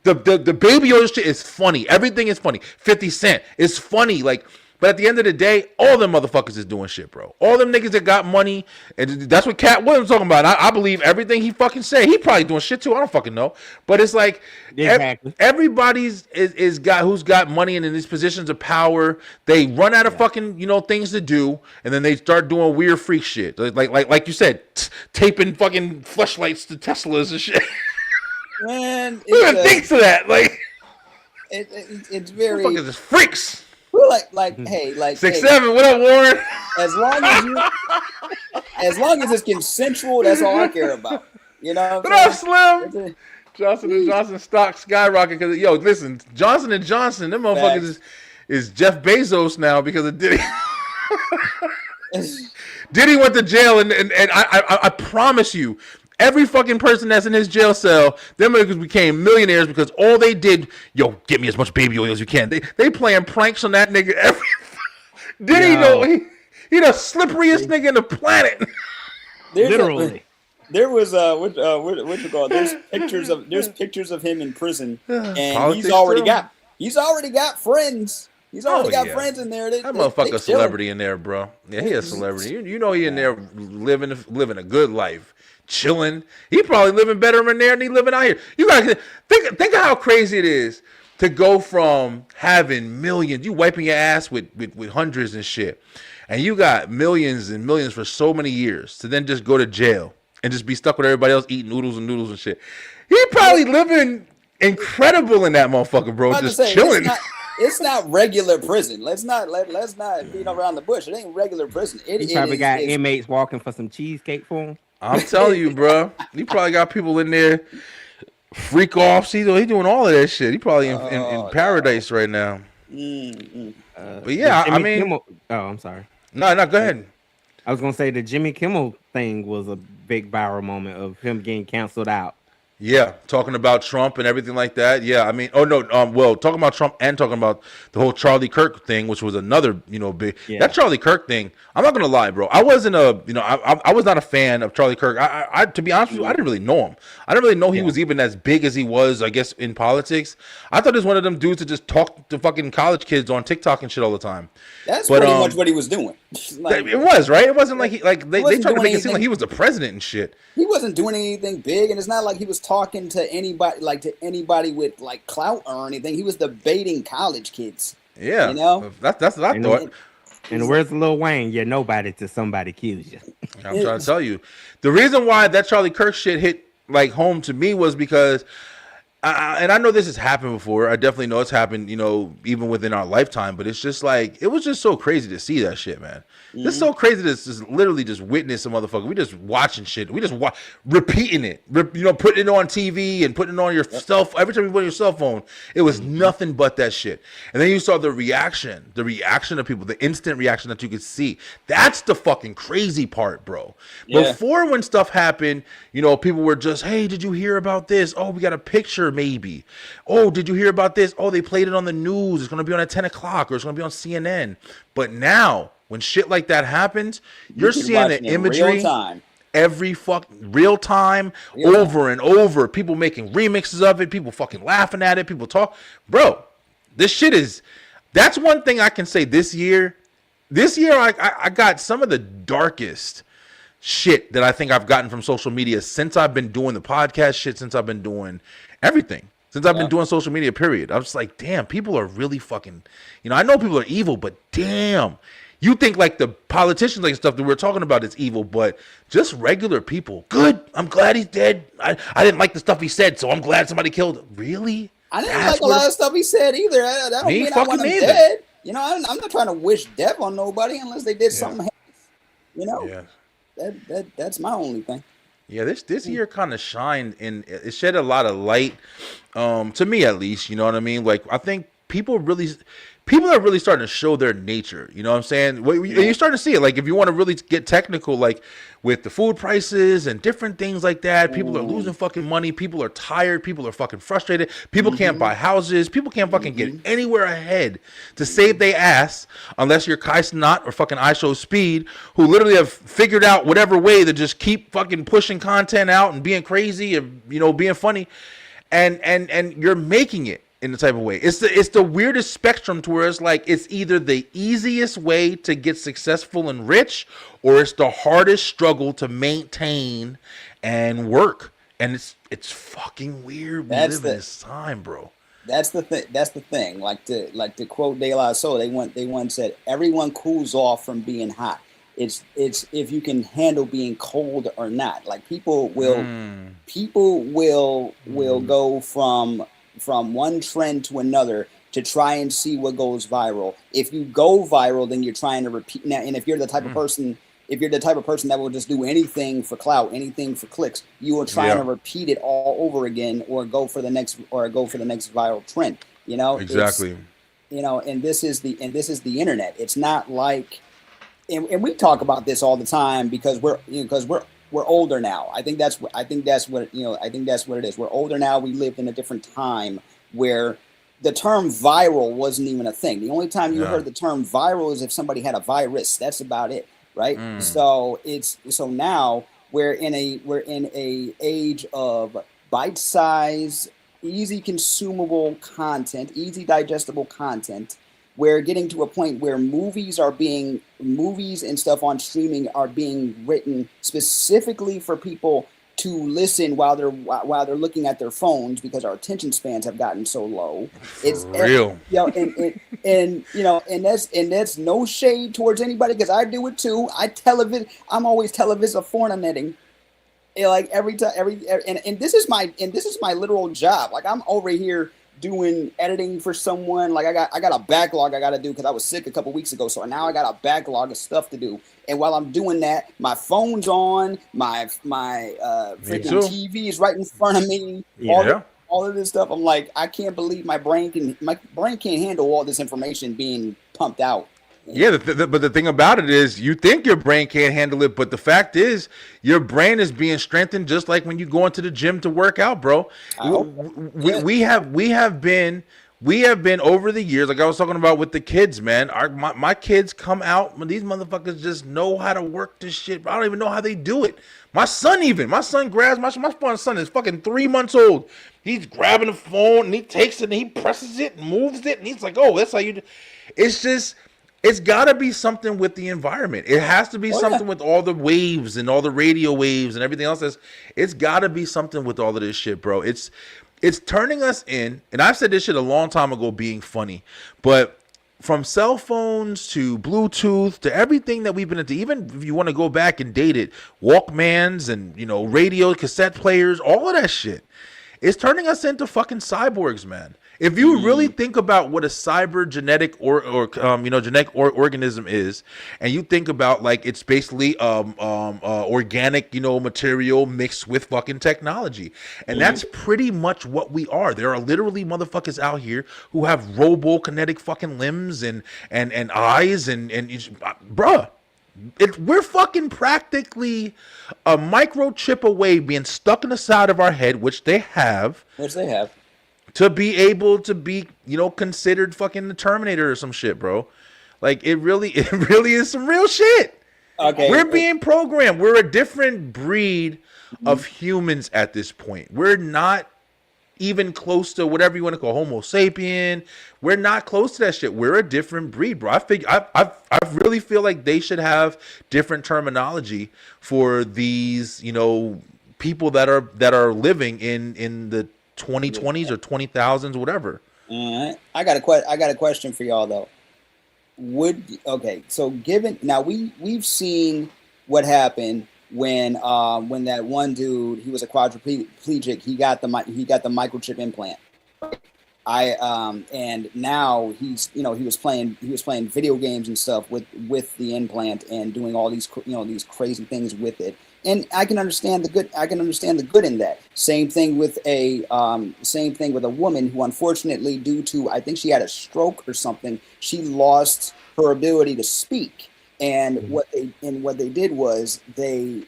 [SPEAKER 1] the baby oil shit is funny. Everything is funny. 50 Cent is funny. Like, But at the end of the day, all them motherfuckers is doing shit, bro. All them niggas that got money, and that's what Cat Williams talking about. I believe everything he fucking say. He probably doing shit too. I don't fucking know. But it's like
[SPEAKER 3] Exactly.
[SPEAKER 1] everybody's is got who's got money and in these positions of power. They run out of fucking things to do, and then they start doing weird freak shit. Like you said, taping fucking fleshlights to Teslas and shit.
[SPEAKER 4] Man,
[SPEAKER 1] Who even thinks of that? Like,
[SPEAKER 4] it's very
[SPEAKER 1] fucking just freaks.
[SPEAKER 4] Hey,
[SPEAKER 1] 6'7", what up, Warren?
[SPEAKER 4] As long as it's consensual, that's all I care about. You know
[SPEAKER 1] What up, Slim? Johnson & Johnson stock skyrocket because listen, Johnson & Johnson, them motherfuckers is Jeff Bezos now because of Diddy. Diddy went to jail, and I promise you, every fucking person that's in his jail cell, them niggas became millionaires because all they did, get me as much baby oil as you can. They playing pranks on that nigga every. Diddy he the slipperiest nigga in the planet.
[SPEAKER 3] Literally.
[SPEAKER 4] There was what you call it? There's pictures of him in prison, and he's already got friends. He's already got friends in there.
[SPEAKER 1] That motherfucker celebrity in there, bro. Yeah, he a celebrity. You know he in there living a good life, chilling. He probably living better in there than he living out here. You gotta think of how crazy it is to go from having millions, you wiping your ass with hundreds and shit, and you got millions and millions for so many years, to then just go to jail and just be stuck with everybody else eating noodles and shit. He probably living incredible in that motherfucker, bro. Just chilling.
[SPEAKER 4] It's not regular prison. Let's not beat around the bush. It ain't regular prison.
[SPEAKER 3] He probably got inmates walking for some cheesecake for him.
[SPEAKER 1] I'm telling you, bro. He probably got people in there freak offs. He doing all of that shit. He probably in paradise right now. But yeah, I mean,
[SPEAKER 3] Kimmel, I'm sorry.
[SPEAKER 1] No, go ahead.
[SPEAKER 3] I was gonna say the Jimmy Kimmel thing was a big viral moment of him getting canceled out.
[SPEAKER 1] Yeah, talking about Trump and everything like that. Yeah, I mean, talking about Trump and talking about the whole Charlie Kirk thing, which was another, big. Yeah. That Charlie Kirk thing, I'm not gonna lie, bro. I wasn't I was not a fan of Charlie Kirk. I to be honest with you, I didn't really know him. I didn't really know he was even as big as he was, I guess, in politics. I thought he was one of them dudes that just talk to fucking college kids on TikTok and shit all the time.
[SPEAKER 4] That's pretty much what he was doing.
[SPEAKER 1] It was, right? It wasn't like they tried to make it seem like he was the president and shit.
[SPEAKER 4] He wasn't doing anything big, and it's not like he was talking to anybody with like clout or anything. He was debating college kids.
[SPEAKER 1] Yeah, that's what I thought.
[SPEAKER 3] And where's Lil Wayne? You're nobody till somebody kills you.
[SPEAKER 1] I'm trying to tell you, the reason why that Charlie Kirk shit hit like home to me was because. And I know this has happened before. I definitely know it's happened, even within our lifetime. But it's just like, it was just so crazy to see that shit, man. Mm-hmm. It's so crazy to just literally just witness a motherfucker. We just watching shit. We just repeating it, putting it on TV and putting it on your every time you put on your cell phone. It was nothing but that shit. And then you saw the reaction of people, the instant reaction that you could see. That's the fucking crazy part, bro. Yeah. Before, when stuff happened, people were just, hey, did you hear about this? Oh, we got a picture. Maybe. Oh, did you hear about this? Oh, they played it on the news. It's going to be on at 10 o'clock or it's going to be on CNN. But now, when shit like that happens, you're seeing the imagery every real time, over and over. People making remixes of it. People fucking laughing at it. People talk. Bro, this shit is... That's one thing I can say this year. This year, I got some of the darkest shit that I think I've gotten from social media since I've been doing the podcast shit, since I've been doing everything, since I've been doing social media, period. I'm just like, damn, people are really fucking, I know people are evil, but damn, you think like the politicians, like stuff that we're talking about is evil, but just regular people. Good. I'm glad he's dead. I didn't like the stuff he said, so I'm glad somebody killed him. Really?
[SPEAKER 4] I didn't like a lot of stuff he said either. That don't mean I want him dead. I'm not trying to wish death on nobody unless they did something. Yeah. That's my only thing.
[SPEAKER 1] Yeah, this year kind of shined and it shed a lot of light, to me at least. You know what I mean? Like, I think people are really starting to show their nature. You know what I'm saying? And you're starting to see it. Like, if you want to really get technical, like with the food prices and different things like that, people are losing fucking money. People are tired. People are fucking frustrated. People can't buy houses. People can't fucking get anywhere ahead to save their ass unless you're Kai Cenat or fucking iShowSpeed, who literally have figured out whatever way to just keep fucking pushing content out and being crazy and being funny, and you're making it. in the type of way. It's the weirdest spectrum to where it's like it's either the easiest way to get successful and rich, or it's the hardest struggle to maintain and work. And it's fucking weird. We live in this time, bro.
[SPEAKER 4] That's the thing. That's the thing. Like to quote De La Soul, they once said, "Everyone cools off from being hot. It's if you can handle being cold or not." Like people will go from one trend to another to try and see what goes viral. If you go viral, then you're trying to repeat now. And if you're the type of person, that will just do anything for clout, anything for clicks, you are trying to repeat it all over again, or go for the next viral trend. You know,
[SPEAKER 1] exactly.
[SPEAKER 4] And this is the internet. It's not like, and we talk about this all the time because we're older now. I think that's what it is. We're older now. We lived in a different time where the term viral wasn't even a thing. The only time you heard the term viral is if somebody had a virus. That's about it, right? So now we're in a age of bite-sized, easy consumable content, easy digestible content. We're getting to a point where movies and stuff on streaming are being written specifically for people to listen while they're looking at their phones, because our attention spans have gotten so low. It's
[SPEAKER 1] real.
[SPEAKER 4] And that's no shade towards anybody, because I do it too. I'm always television formatting. Like every time, and this is my literal job. Like I'm over here doing editing for someone. Like I got a backlog I got to do because I was sick a couple weeks ago. So now I got a backlog of stuff to do. And while I'm doing that, my phone's on, my freaking TV is right in front of me. All of this stuff. I'm like, I can't believe my brain can't handle all this information being pumped out.
[SPEAKER 1] Yeah, but the thing about it is, you think your brain can't handle it, but the fact is, your brain is being strengthened just like when you go into the gym to work out, bro. We have been over the years, like I was talking about with the kids, man. My kids come out, these motherfuckers just know how to work this shit. I don't even know how they do it. My son grabs my son is fucking 3 months old. He's grabbing the phone and he takes it and he presses it and moves it and he's like, oh, that's how you do. It's got to be something with the environment. It has to be something with all the waves and all the radio waves and everything else. It's got to be something with all of this shit, bro. It's turning us in, and I've said this shit a long time ago being funny, but from cell phones to Bluetooth to everything that we've been into, even if you want to go back and date it, Walkmans and, radio, cassette players, all of that shit, it's turning us into fucking cyborgs, man. If you really think about what a cyber genetic genetic organism is, and you think about like it's basically organic material mixed with fucking technology, and that's pretty much what we are. There are literally motherfuckers out here who have robo-kinetic fucking limbs and eyes and bruh. We're fucking practically a microchip away being stuck in the side of our head, which they have. To be able to be, considered fucking the Terminator or some shit, bro. Like it really is some real shit. Okay. We're being programmed. We're a different breed of humans at this point. We're not even close to whatever you want to call Homo sapien. We're not close to that shit. We're a different breed, bro. I really feel like they should have different terminology for these, people that are living in the 2020s or 20,000s, whatever.
[SPEAKER 4] I got a question for y'all though. So given now we've seen what happened when that one dude, he was a quadriplegic, he got the microchip implant. And now he was playing video games and stuff with the implant and doing all these these crazy things with it. And I can understand the good in that. Same thing with a woman who, unfortunately, due to, I think she had a stroke or something, she lost her ability to speak. And what they did was they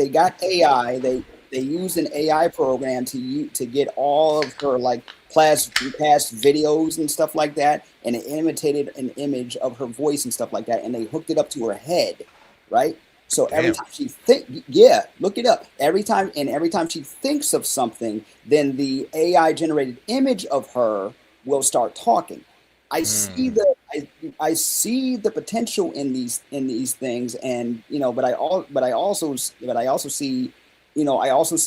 [SPEAKER 4] got AI. They used an AI program to get all of her like past videos and stuff like that, and it imitated an image of her voice and stuff like that, and they hooked it up to her head, right? So every
[SPEAKER 1] Damn.
[SPEAKER 4] time she look it up. Every time she thinks of something, then the AI generated image of her will start talking. I see the potential in these things, and but I also see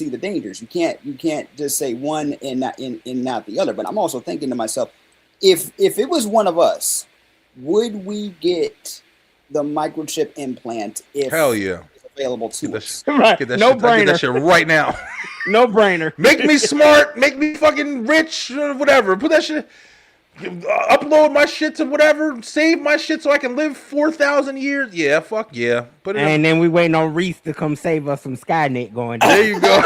[SPEAKER 4] the dangers. You can't just say one and not the other. But I'm also thinking to myself, if it was one of us, would we get the microchip implant if
[SPEAKER 1] Hell yeah.
[SPEAKER 4] it's available to us?
[SPEAKER 3] Right.
[SPEAKER 1] Get that
[SPEAKER 3] No
[SPEAKER 1] shit, I get that
[SPEAKER 3] brainer.
[SPEAKER 1] shit right now.
[SPEAKER 3] No brainer.
[SPEAKER 1] Make me smart, make me fucking rich, whatever. Put that shit, upload my shit to whatever, save my shit so I can live 4,000 years. Yeah, fuck yeah. Put it
[SPEAKER 3] And then we waiting on Reese to come save us some Skynet going down.
[SPEAKER 1] there you go.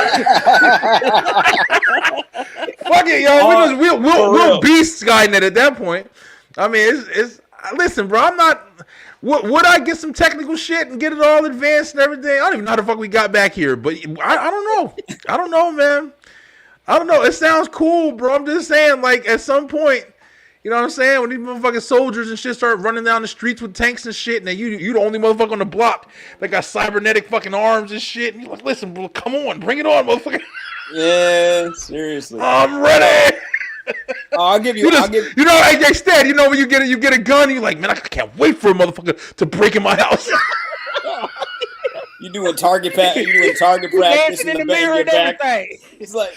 [SPEAKER 1] Fuck it, yo. We'll beast Skynet at that point. I mean, it's listen, bro. I'm not. Would I get some technical shit and get it all advanced and everything? I don't even know how the fuck we got back here, but I don't know. I don't know, man. I don't know. It sounds cool, bro. I'm just saying, like, at some point, you know what I'm saying? When these motherfucking soldiers and shit start running down the streets with tanks and shit, and then you the only motherfucker on the block that got cybernetic fucking arms and shit, and you're like, listen, bro, come on, bring it on, motherfucker.
[SPEAKER 4] Yeah, seriously.
[SPEAKER 1] I'm ready.
[SPEAKER 4] I'll give you.
[SPEAKER 1] You know, instead, you know, when you get a gun, you're like, man, I can't wait for a motherfucker to break in my house.
[SPEAKER 4] You doing target practice
[SPEAKER 3] Dancing in the
[SPEAKER 4] back
[SPEAKER 3] mirror
[SPEAKER 4] of
[SPEAKER 3] and
[SPEAKER 4] your back.
[SPEAKER 3] everything.
[SPEAKER 4] It's like,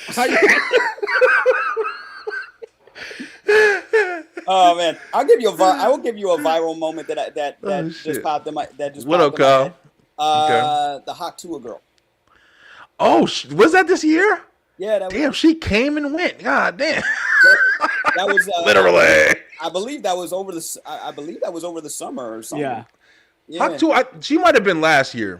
[SPEAKER 4] oh man, I will give you a viral moment that just
[SPEAKER 1] shit.
[SPEAKER 4] popped in my
[SPEAKER 1] What up, Kyle?
[SPEAKER 4] The Hawk Tuah girl.
[SPEAKER 1] Oh, was that this year?
[SPEAKER 4] Yeah, that
[SPEAKER 1] Damn, she came and went. God damn.
[SPEAKER 4] that was
[SPEAKER 1] Literally.
[SPEAKER 4] I believe that was over the summer or something.
[SPEAKER 3] Yeah.
[SPEAKER 1] Hawk Tuah, she might have been last year.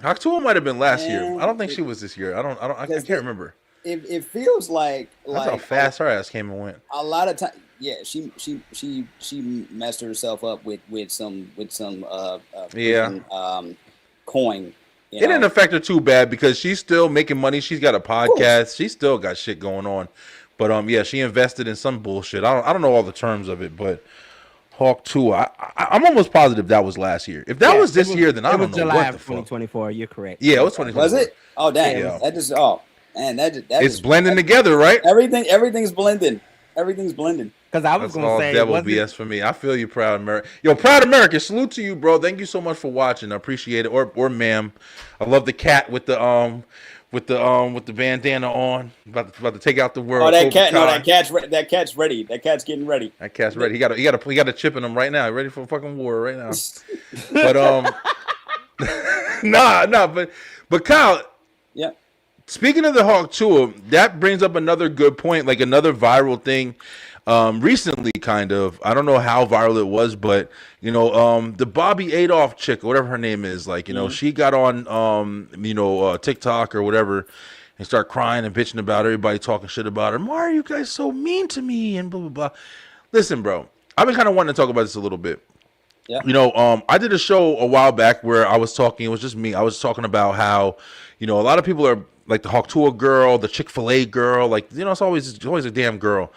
[SPEAKER 1] Hawk Tuah might have been last year. I don't think she was this year. I can't remember.
[SPEAKER 4] It feels like
[SPEAKER 1] That's how fast her ass came and went.
[SPEAKER 4] a lot of time. Yeah, she messed herself up with some coin.
[SPEAKER 1] It didn't affect her too bad because she's still making money. She's got a podcast. She still got shit going on. But yeah, she invested in some bullshit. I don't know all the terms of it, but Hawk Tuah, I'm almost positive that was last year. If that was this year, then I don't know
[SPEAKER 3] July
[SPEAKER 1] what
[SPEAKER 3] of
[SPEAKER 1] the fuck.
[SPEAKER 3] 2024. You're correct.
[SPEAKER 1] Yeah, it was 2024.
[SPEAKER 4] Was it? Oh dang!
[SPEAKER 1] Yeah.
[SPEAKER 4] That just man, that
[SPEAKER 1] It's blending together, right?
[SPEAKER 4] everything's blending. Everything's blending.
[SPEAKER 3] Because I was
[SPEAKER 1] That's
[SPEAKER 3] going
[SPEAKER 1] all
[SPEAKER 3] to say,
[SPEAKER 1] devil
[SPEAKER 3] wasn't it-
[SPEAKER 1] BS for me. I feel you, Proud America. Yo, Proud America, salute to you, bro. Thank you so much for watching. I appreciate it. Or ma'am. I love the cat with the bandana on. About to take out the world.
[SPEAKER 4] Oh, that cat! No,
[SPEAKER 1] Cobra Kai.
[SPEAKER 4] that cat's ready. That cat's getting ready.
[SPEAKER 1] That cat's ready. He got a chip in him right now. Ready for a fucking war right now. But nah. But Kyle.
[SPEAKER 4] Yeah.
[SPEAKER 1] Speaking of the Hawk Tuah, that brings up another good point, like another viral thing. Recently, kind of, I don't know how viral it was, but you know, the Bobby Adolf chick, or whatever her name is, like, you know, she got on, TikTok or whatever, and start crying and bitching about everybody talking shit about her. Why are you guys so mean to me? And blah blah blah. Listen, bro, I've been kind of wanting to talk about this a little bit.
[SPEAKER 4] Yeah.
[SPEAKER 1] You know, I did a show a while back where I was talking. It was just me. I was talking about how, you know, a lot of people are like the Hawk Tuah girl, the Chick-fil-A girl, like, you know, it's always a damn girl.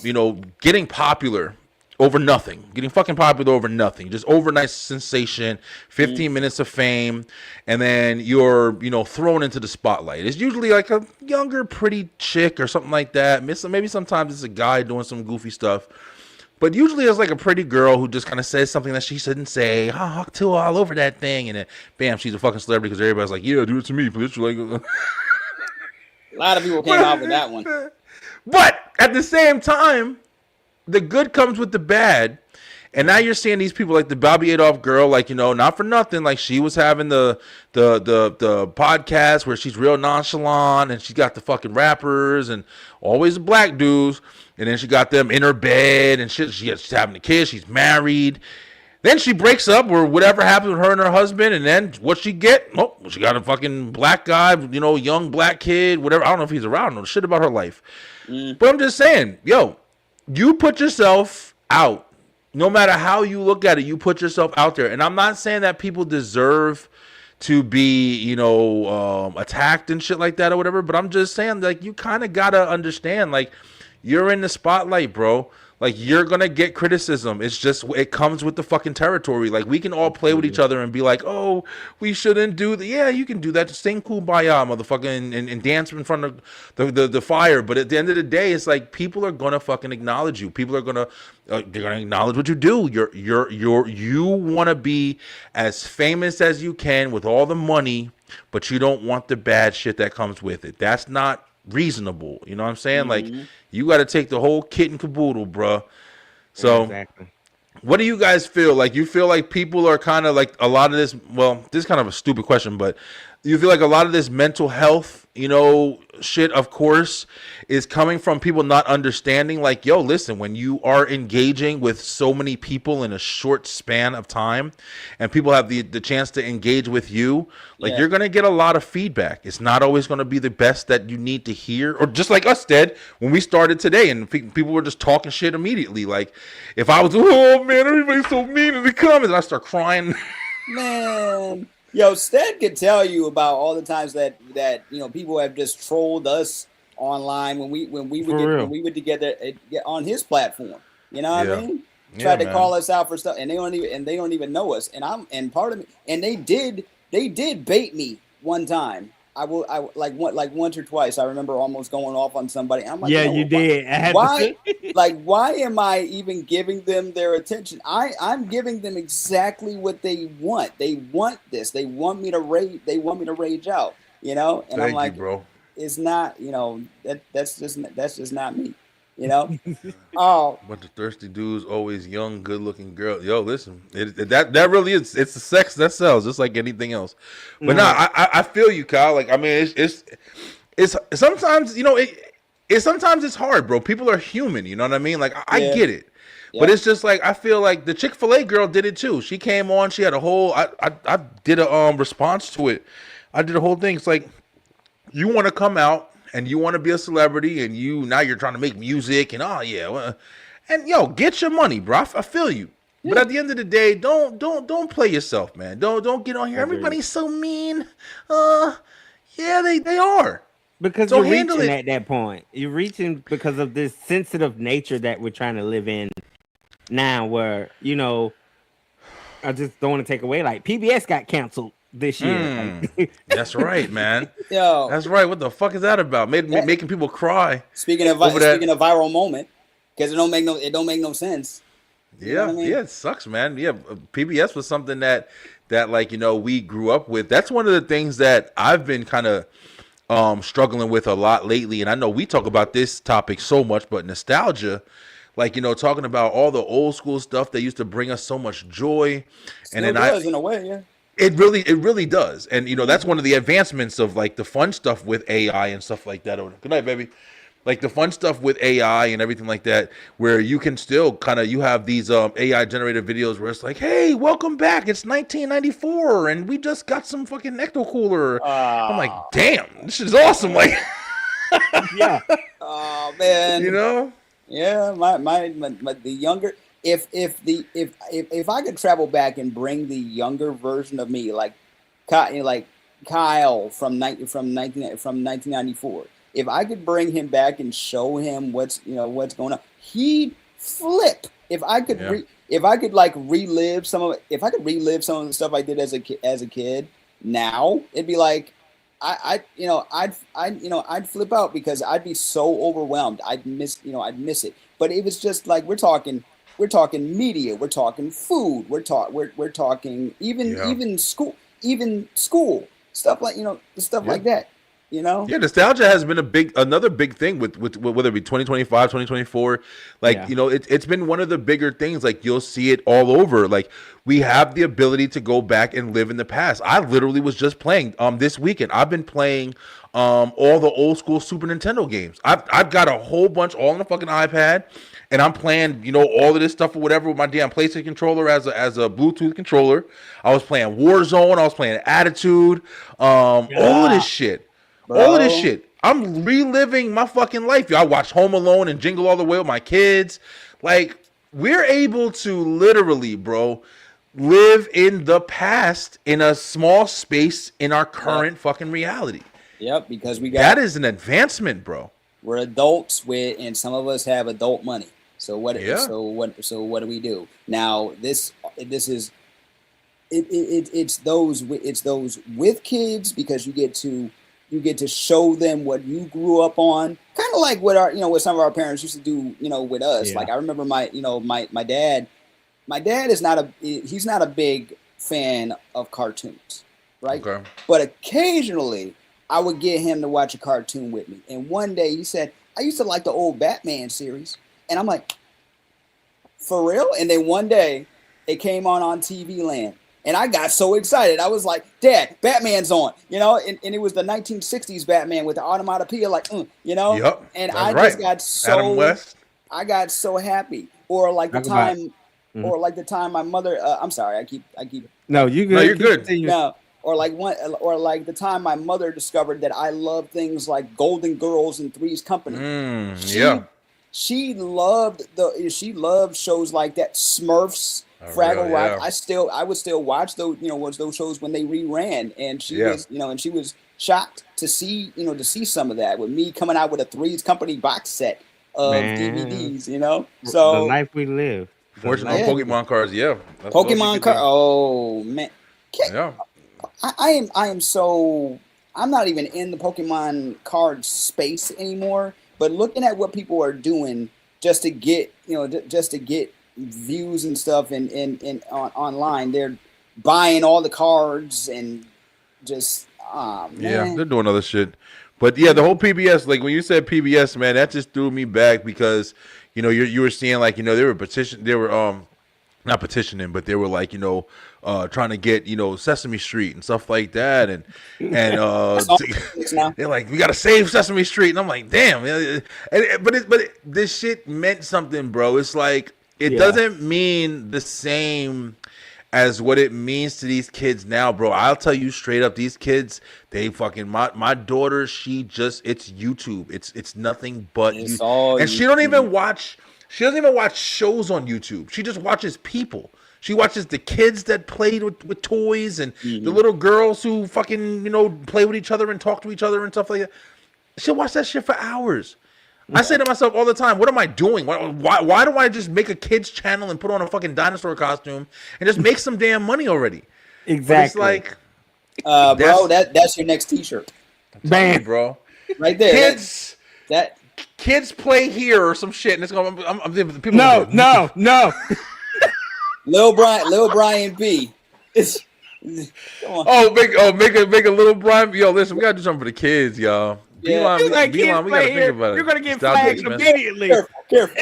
[SPEAKER 1] You know, getting popular over nothing, getting fucking popular over nothing, just overnight sensation, 15 minutes of fame, and then you're, you know, thrown into the spotlight. It's usually like a younger, pretty chick or something like that. Maybe sometimes it's a guy doing some goofy stuff. But usually it's like a pretty girl who just kind of says something that she shouldn't say. Hawk Tuah all over that thing. And then, bam, she's a fucking celebrity because everybody's like, yeah, do it to me, please. Like,
[SPEAKER 4] A lot of people came out with that one.
[SPEAKER 1] But at the same time, the good comes with the bad. And now you're seeing these people like the Bobby Adolf girl, like, you know, not for nothing. Like, she was having the podcast where she's real nonchalant and she got the fucking rappers and always the black dudes. And then she got them in her bed and shit. She's having a kid. She's married. Then she breaks up or whatever happened with her and her husband. And then what she get? Oh, she got a fucking black guy, you know, young black kid, whatever. I don't know if he's around. I don't know shit about her life. But I'm just saying, yo, you put yourself out. No matter how you look at it, you put yourself out there. And I'm not saying that people deserve to be, you know, attacked and shit like that or whatever. But I'm just saying, like, you kind of got to understand, like, you're in the spotlight, bro. Like, you're gonna get criticism. It's just, it comes with the fucking territory. Like, we can all play with each other and be like, oh, we shouldn't do that. Yeah, you can do that. Sing Kumbaya, motherfucker, and dance in front of the fire. But at the end of the day, it's like, people are gonna fucking acknowledge you. People are gonna they're gonna acknowledge what you do. You want to be as famous as you can with all the money, but you don't want the bad shit that comes with it. That's not reasonable. You know what I'm saying? Like, you got to take the whole kit and caboodle, bro. So,
[SPEAKER 3] Exactly.
[SPEAKER 1] what do you guys feel? Like, you feel like people are kind of like, a lot of this, well, this is kind of a stupid question, but you feel like a lot of this mental health, shit, of course, is coming from people not understanding, like, yo, listen, when you are engaging with so many people in a short span of time, and people have the chance to engage with you, like, you're going to get a lot of feedback. It's not always going to be the best that you need to hear, or just like us did when we started today, and people were just talking shit immediately. Like, if I was, oh man, everybody's so mean in the comments, and I start crying.
[SPEAKER 4] Man. Yo, Stead could tell you about all the times that people have just trolled us online when we would together on his platform. You know what I mean? Tried to call us out for stuff, and they don't even know us. And part of me, and they did bait me one time. I like once or twice. I remember almost going off on somebody. I'm like,
[SPEAKER 3] you did.
[SPEAKER 4] Why? Why am I even giving them their attention? I'm giving them exactly what they want. They want this. They want me to rage. They want me to rage out. And I'm like,
[SPEAKER 1] bro.
[SPEAKER 4] It's not. That's just not me. Oh,
[SPEAKER 1] Bunch of thirsty dudes, always young, good-looking girls. Yo, listen, that really is. It's the sex that sells, just like anything else. But I feel you, Kyle. Like, I mean, it's sometimes sometimes it's hard, bro. People are human. You know what I mean? Like, I get it. But it's just like, I feel like the Chick-fil-A girl did it too. She came on. She had a whole. I did a response to it. I did a whole thing. It's like, you want to come out and you want to be a celebrity, and now you're trying to make music, and and get your money, bro. I feel you. Yeah. But at the end of the day, don't play yourself, man. Don't get on here. Everybody's so mean. Yeah, they are.
[SPEAKER 3] Because you're reaching at that point. You're reaching because of this sensitive nature that we're trying to live in now, where, I just don't want to take away, like, PBS got canceled this year.
[SPEAKER 1] That's right, man.
[SPEAKER 4] Yo,
[SPEAKER 1] that's right. What the fuck is that about? Making people cry.
[SPEAKER 4] Speaking of viral moment, because it don't make no sense.
[SPEAKER 1] You know what I mean? Yeah, it sucks, man. Yeah, PBS was something that like, we grew up with. That's one of the things that I've been kind of struggling with a lot lately. And I know we talk about this topic so much, but nostalgia, like, talking about all the old school stuff that used to bring us so much joy.
[SPEAKER 4] Still and then in a way, yeah.
[SPEAKER 1] It really does. And, that's one of the advancements of, like, the fun stuff with AI and stuff like that. Good night, baby. Like, the fun stuff with AI and everything like that, where you can still kind of, you have these AI generated videos where it's like, hey, welcome back. It's 1994 and we just got some fucking Ecto Cooler. I'm like, damn, this is awesome. Like,
[SPEAKER 3] yeah.
[SPEAKER 4] Oh, man. Yeah, my the younger. If I could travel back and bring the younger version of me, like Kyle from 1994, if I could bring him back and show him what's going on, he'd flip. If I could relive some of the stuff I did as a kid, now it'd be like I'd flip out because I'd be so overwhelmed. I'd miss it. But it was just like we're talking media, we're talking food, we're talking even school stuff like like that. Yeah,
[SPEAKER 1] nostalgia has been another big thing with whether it be 2025, 2024. Like, it's been one of the bigger things. Like, you'll see it all over. Like, we have the ability to go back and live in the past. I literally was just playing this weekend. I've been playing all the old school Super Nintendo games. I've got a whole bunch all on the fucking iPad. And I'm playing, all of this stuff or whatever with my damn PlayStation controller as a Bluetooth controller. I was playing Warzone. I was playing Attitude. All of this shit. Bro. All of this shit. I'm reliving my fucking life. I watched Home Alone and Jingle All the Way with my kids. Like, we're able to literally, bro, live in the past in a small space in our current fucking reality.
[SPEAKER 4] Yep, because
[SPEAKER 1] that is an advancement, bro.
[SPEAKER 4] We're adults and some of us have adult money. So what?
[SPEAKER 1] Yeah.
[SPEAKER 4] So what do we do now? This is it's those with kids, because you get to show them what you grew up on, kind of like what what some of our parents used to do, with us.
[SPEAKER 3] Yeah.
[SPEAKER 4] Like I remember my dad. My dad is not he's not a big fan of cartoons, right?
[SPEAKER 1] Okay.
[SPEAKER 4] But occasionally I would get him to watch a cartoon with me. And one day he said, I used to like the old Batman series. And I'm like, for real? And then one day it came on TV Land. And I got so excited. I was like, Dad, Batman's on, and it was the 1960s Batman with the automatopoeia, like,
[SPEAKER 1] Yep.
[SPEAKER 4] And
[SPEAKER 1] That's
[SPEAKER 4] I
[SPEAKER 1] right.
[SPEAKER 4] just got
[SPEAKER 1] Adam West.
[SPEAKER 4] I got so happy. Or like the
[SPEAKER 3] Talk about-
[SPEAKER 4] time, or like the time my mother, I'm sorry, I keep,
[SPEAKER 3] No, you good.
[SPEAKER 1] No, you're
[SPEAKER 3] Keep
[SPEAKER 1] good.
[SPEAKER 3] continuing.
[SPEAKER 4] no, or like the time my mother discovered that I love things like Golden Girls and Three's Company.
[SPEAKER 1] Yeah.
[SPEAKER 4] She loved shows like that, Smurfs, Fraggle
[SPEAKER 1] really?
[SPEAKER 4] Rock.
[SPEAKER 1] Yeah.
[SPEAKER 4] I would still watch those, those shows when they reran, and she
[SPEAKER 1] Yeah.
[SPEAKER 4] was, and she was shocked to see, some of that with me coming out with a Three's Company box set of
[SPEAKER 3] Man.
[SPEAKER 4] DVDs,
[SPEAKER 3] The
[SPEAKER 4] So
[SPEAKER 3] life we live. The
[SPEAKER 1] Fortunately,
[SPEAKER 3] life-
[SPEAKER 1] Pokemon cards. Yeah. That's what
[SPEAKER 4] Pokemon
[SPEAKER 1] you
[SPEAKER 4] card.
[SPEAKER 1] can
[SPEAKER 4] Oh man,
[SPEAKER 1] do. Yeah.
[SPEAKER 4] I am so, I'm not even in the Pokemon card space anymore. But looking at what people are doing just to get views and stuff and online, they're buying all the cards and just
[SPEAKER 1] Yeah,
[SPEAKER 4] man.
[SPEAKER 1] they're doing other shit. But yeah, the whole PBS, like when you said PBS, man, that just threw me back because you were seeing like they were not petitioning, but they were like trying to get Sesame Street and stuff like that, and
[SPEAKER 4] now.
[SPEAKER 1] they're like, we gotta save Sesame Street, and I'm like, damn, but this shit meant something, bro. It's like it
[SPEAKER 3] Yeah.
[SPEAKER 1] doesn't mean the same as what it means to these kids now, bro. I'll tell you straight up, these kids, they fucking my daughter, it's YouTube. It's nothing but
[SPEAKER 4] It's
[SPEAKER 1] YouTube.
[SPEAKER 4] all
[SPEAKER 1] And she doesn't
[SPEAKER 4] YouTube.
[SPEAKER 1] even watch shows on YouTube. She just watches people. She watches the kids that played with toys and the little girls who fucking, play with each other and talk to each other and stuff like that. She'll watch that shit for hours. I say to myself all the time, what am I doing? Why do I just make a kid's channel and put on a fucking dinosaur costume and just make some damn money already?
[SPEAKER 3] Exactly.
[SPEAKER 1] But it's like,
[SPEAKER 4] Bro, that's your next T-shirt
[SPEAKER 3] Bam.
[SPEAKER 1] bro,
[SPEAKER 4] right there. That
[SPEAKER 1] kids play here or some shit, and it's going. People.
[SPEAKER 3] No.
[SPEAKER 4] Lil Brian B. It's, come on.
[SPEAKER 1] Make a little Brian. Yo, listen, we gotta do something for the kids, y'all.
[SPEAKER 4] Yeah.
[SPEAKER 1] Beeline,
[SPEAKER 3] Like,
[SPEAKER 1] we
[SPEAKER 3] kids
[SPEAKER 1] gotta
[SPEAKER 3] play
[SPEAKER 1] think
[SPEAKER 3] here,
[SPEAKER 1] about it.
[SPEAKER 3] you're gonna get
[SPEAKER 1] Nostalgia
[SPEAKER 3] flagged
[SPEAKER 1] expense.
[SPEAKER 3] immediately.
[SPEAKER 4] Careful.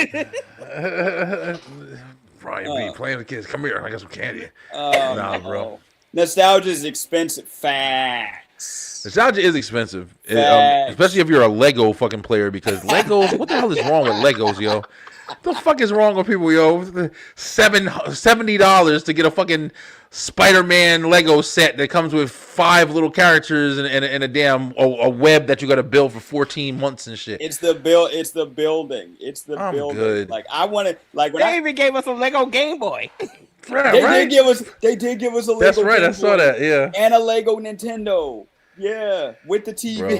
[SPEAKER 1] Brian B. playing with kids. Come here, I got some candy.
[SPEAKER 4] Nah,
[SPEAKER 1] bro.
[SPEAKER 4] Nostalgia is expensive. Facts.
[SPEAKER 1] Nostalgia is expensive,
[SPEAKER 4] Facts.
[SPEAKER 1] especially if you're a Lego fucking player. Because Legos, what the hell is wrong with Legos, yo? What the fuck is wrong with people, yo? $70 to get a fucking Spider-Man Lego set that comes with 5 little characters and a damn a web that you got to build for 14 months and shit.
[SPEAKER 4] It's the build. It's the building. It's the
[SPEAKER 1] I'm
[SPEAKER 4] building.
[SPEAKER 1] good.
[SPEAKER 4] Like I wanted. Like when
[SPEAKER 3] They even gave us a Lego Game Boy.
[SPEAKER 1] Right,
[SPEAKER 4] they
[SPEAKER 1] right?
[SPEAKER 4] did give us a Lego.
[SPEAKER 1] That's right.
[SPEAKER 4] Game
[SPEAKER 1] I saw
[SPEAKER 4] Boy
[SPEAKER 1] that. Yeah.
[SPEAKER 4] and a Lego Nintendo. Yeah, with the TV.
[SPEAKER 1] Bro.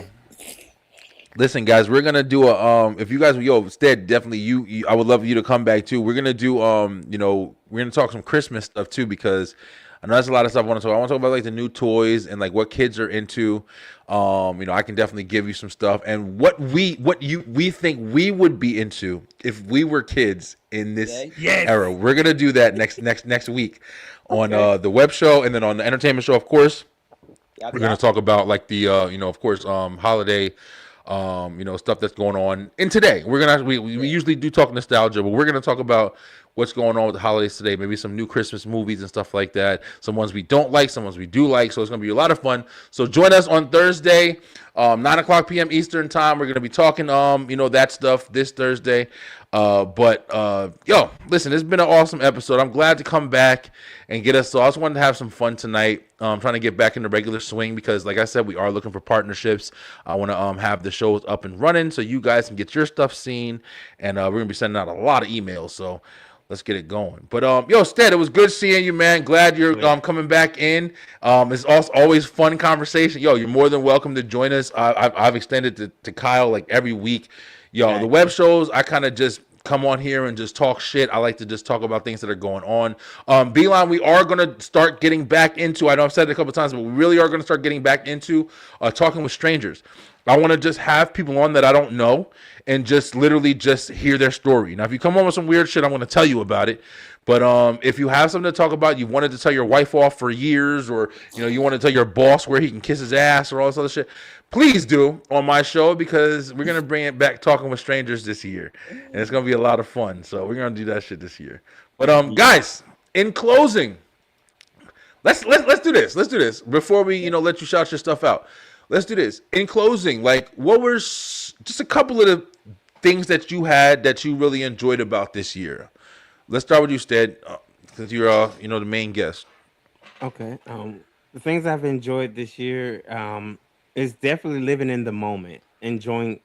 [SPEAKER 1] Listen, guys, we're gonna do a if you guys Stead, definitely you I would love you to come back too. We're gonna do we're gonna talk some Christmas stuff too, because I know there's a lot of stuff I want to talk. I want to talk about like the new toys and like what kids are into. I can definitely give you some stuff and what we think we would be into if we were kids in this
[SPEAKER 3] Yes.
[SPEAKER 1] era. We're gonna do that next week on the web show, and then on the entertainment show, of course. We're gonna talk about like the of course holiday stuff that's going on in today. We usually do talk nostalgia, but we're gonna talk about what's going on with the holidays today. Maybe some new Christmas movies and stuff like that. Some ones we don't like, some ones we do like. So it's gonna be a lot of fun. So join us on Thursday, 9:00 p.m. Eastern time. We're gonna be talking that stuff this Thursday. Listen, it's been an awesome episode. I'm glad to come back and get us. So I just wanted to have some fun tonight. Trying to get back in the regular swing because, like I said, we are looking for partnerships. I want to have the shows up and running so you guys can get your stuff seen, and we're gonna be sending out a lot of emails. So let's get it going. But Stead, it was good seeing you, man. Glad you're coming back in. It's also always fun conversation. You're more than welcome to join us. I've extended to Kyle like every week. The web shows I kind of just come on here and just talk shit. I like to just talk about things that are going on. Beeline, we are going to start getting back into, I know I've said it a couple of times, but we really are going to start getting back into talking with strangers. I want to just have people on that I don't know and just literally just hear their story. Now, if you come on with some weird shit, I'm going to tell you about it. But if you have something to talk about, you wanted to tell your wife off for years, or you want to tell your boss where he can kiss his ass or all this other shit, please do on my show, because we're going to bring it back, talking with strangers, this year. And it's going to be a lot of fun. So we're going to do that shit this year. But guys, in closing, let's do this. Let's do this before we let you shout your stuff out. Let's do this. In closing, like, what were just a couple of the things that you had that you really enjoyed about this year? Let's start with you, Stead, since you're the main guest.
[SPEAKER 3] Okay. The things I've enjoyed this year is definitely living in the moment, enjoying,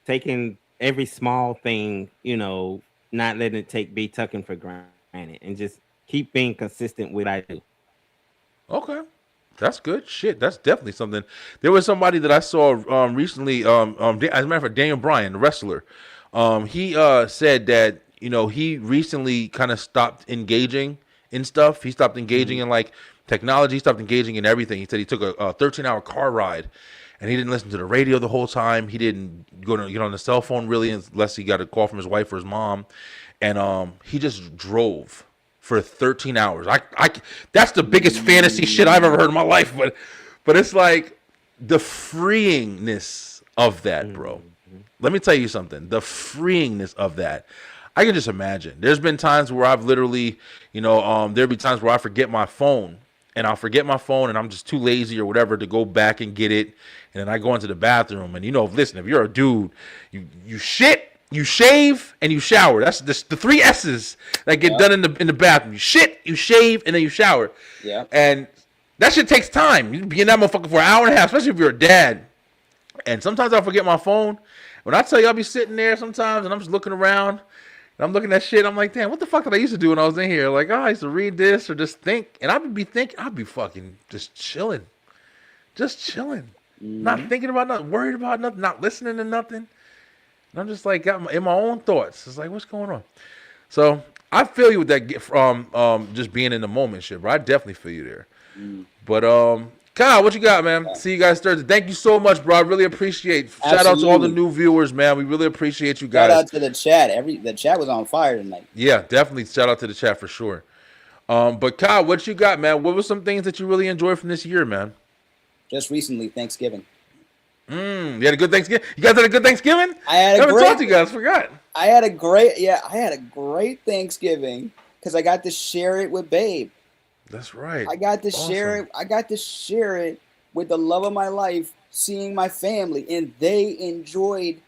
[SPEAKER 3] taking every small thing, not letting it be taken for granted, and just keep being consistent with what I do.
[SPEAKER 1] Okay. That's good shit. That's definitely something. There was somebody that I saw recently, as a matter of fact, Daniel Bryan, the wrestler. He said that, he recently kind of stopped engaging in stuff. He stopped engaging in like technology, he stopped engaging in everything. He said he took a 13-hour car ride and he didn't listen to the radio the whole time. He didn't go to get on the cell phone really unless he got a call from his wife or his mom. And he just drove for 13 hours. That's the biggest fantasy shit I've ever heard in my life. But it's like the freeingness of that, bro. Let me tell you something. The freeingness of that. I can just imagine. There's been times where I've literally, there'll be times where I forget my phone. And I'll forget my phone and I'm just too lazy or whatever to go back and get it. And then I go into the bathroom and, listen, if you're a dude, you shit, you shave, and you shower. That's the 3 S's that get done in the bathroom. You shit, you shave, and then you shower.
[SPEAKER 4] Yeah.
[SPEAKER 1] And that shit takes time. You can be in that motherfucker for an hour and a half, especially if you're a dad. And sometimes I forget my phone. When I tell you, I'll be sitting there sometimes and I'm just looking around. And I'm looking at shit. I'm like, damn, what the fuck did I used to do when I was in here? Like, I used to read this or just think. And I'd be fucking just chilling. Just chilling. Not thinking about nothing, worried about nothing, not listening to nothing. And I'm just like, in my own thoughts. It's like, what's going on? So I feel you with that from just being in the moment shit, bro. I definitely feel you there. But Kyle, what you got, man? See you guys Thursday. Thank you so much, bro. I really appreciate. Shout out to all the new viewers, man. We really appreciate you guys.
[SPEAKER 4] Shout out to the chat. The chat was on fire tonight.
[SPEAKER 1] Yeah, definitely. Shout out to the chat for sure. But Kyle, what you got, man? What were some things that you really enjoyed from this year, man?
[SPEAKER 4] Just recently, Thanksgiving.
[SPEAKER 1] You had a good Thanksgiving? You guys had a good Thanksgiving?
[SPEAKER 4] I haven't
[SPEAKER 1] talked to you guys. Forgot.
[SPEAKER 4] I had a great Thanksgiving because I got to share it with Babe.
[SPEAKER 1] That's right.
[SPEAKER 4] I got to share it. I got to share it with the love of my life, seeing my family, and they enjoyed,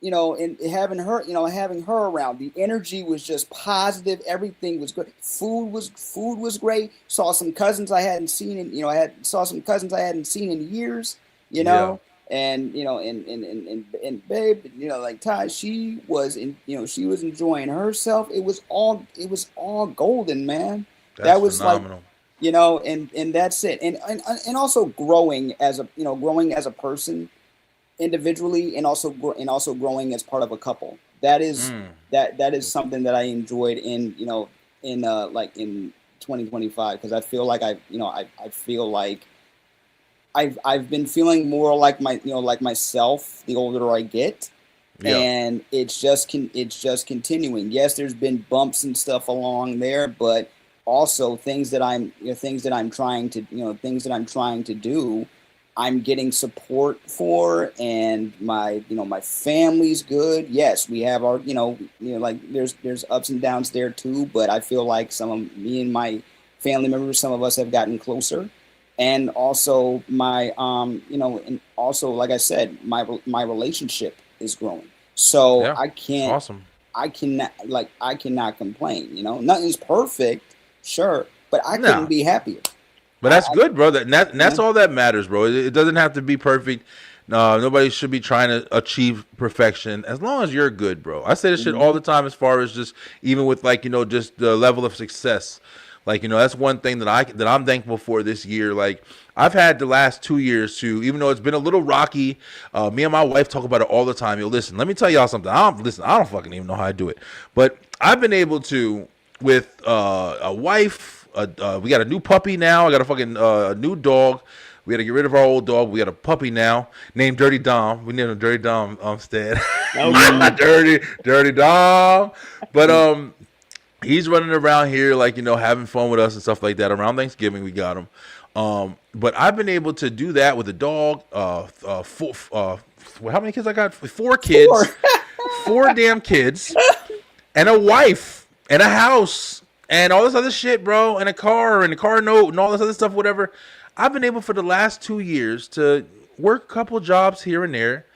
[SPEAKER 4] and having her, having her around. The energy was just positive. Everything was good. Food was great. Saw some cousins I hadn't seen in, saw some cousins I hadn't seen in years.
[SPEAKER 1] Yeah.
[SPEAKER 4] And and Babe, like Ty, she was she was enjoying herself. It was all golden, man. That was phenomenal. And that's it. And also growing as a person individually, and also growing as part of a couple. That is that is something that I enjoyed in 2025, because I feel like I feel like I've been feeling more like myself the older I get. Yeah. And it's just continuing. Yes, there's been bumps and stuff along there, but also things that I'm trying to do, I'm getting support for, and my family's good. Yes, we have our there's ups and downs there too, but I feel like me and my family members, some of us have gotten closer. And also my and also, like I said, my relationship is growing. So yeah, I cannot complain. Nothing's perfect, sure, but I couldn't be happier.
[SPEAKER 1] But that's good, bro. That's all that matters, bro. It doesn't have to be perfect. No, nobody should be trying to achieve perfection as long as you're good, bro. I say this shit all the time, as far as just even with just the level of success. Like, that's one thing that I'm thankful for this year. Like, I've had the last 2 years to, even though it's been a little rocky. Me and my wife talk about it all the time. Yo, listen, let me tell y'all something. I don't fucking even know how I do it, but I've been able to, with a wife. We got a new puppy now. I got a fucking new dog. We had to get rid of our old dog. We got a puppy now named Dirty Dom. We named him Dirty Dom instead. Dirty Dom. But he's running around here like, having fun with us and stuff like that. Around Thanksgiving we got him. But I've been able to do that with a dog. How many kids I got? 4 kids. 4 damn kids. And a wife. And a house. And all this other shit, bro. And a car note and all this other stuff, whatever. I've been able for the last 2 years to work a couple jobs here and there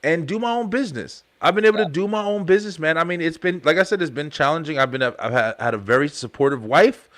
[SPEAKER 1] and do my own business. I've been able to do my own business, man. I mean, it's been, like I said, it's been challenging. I've had a very supportive wife.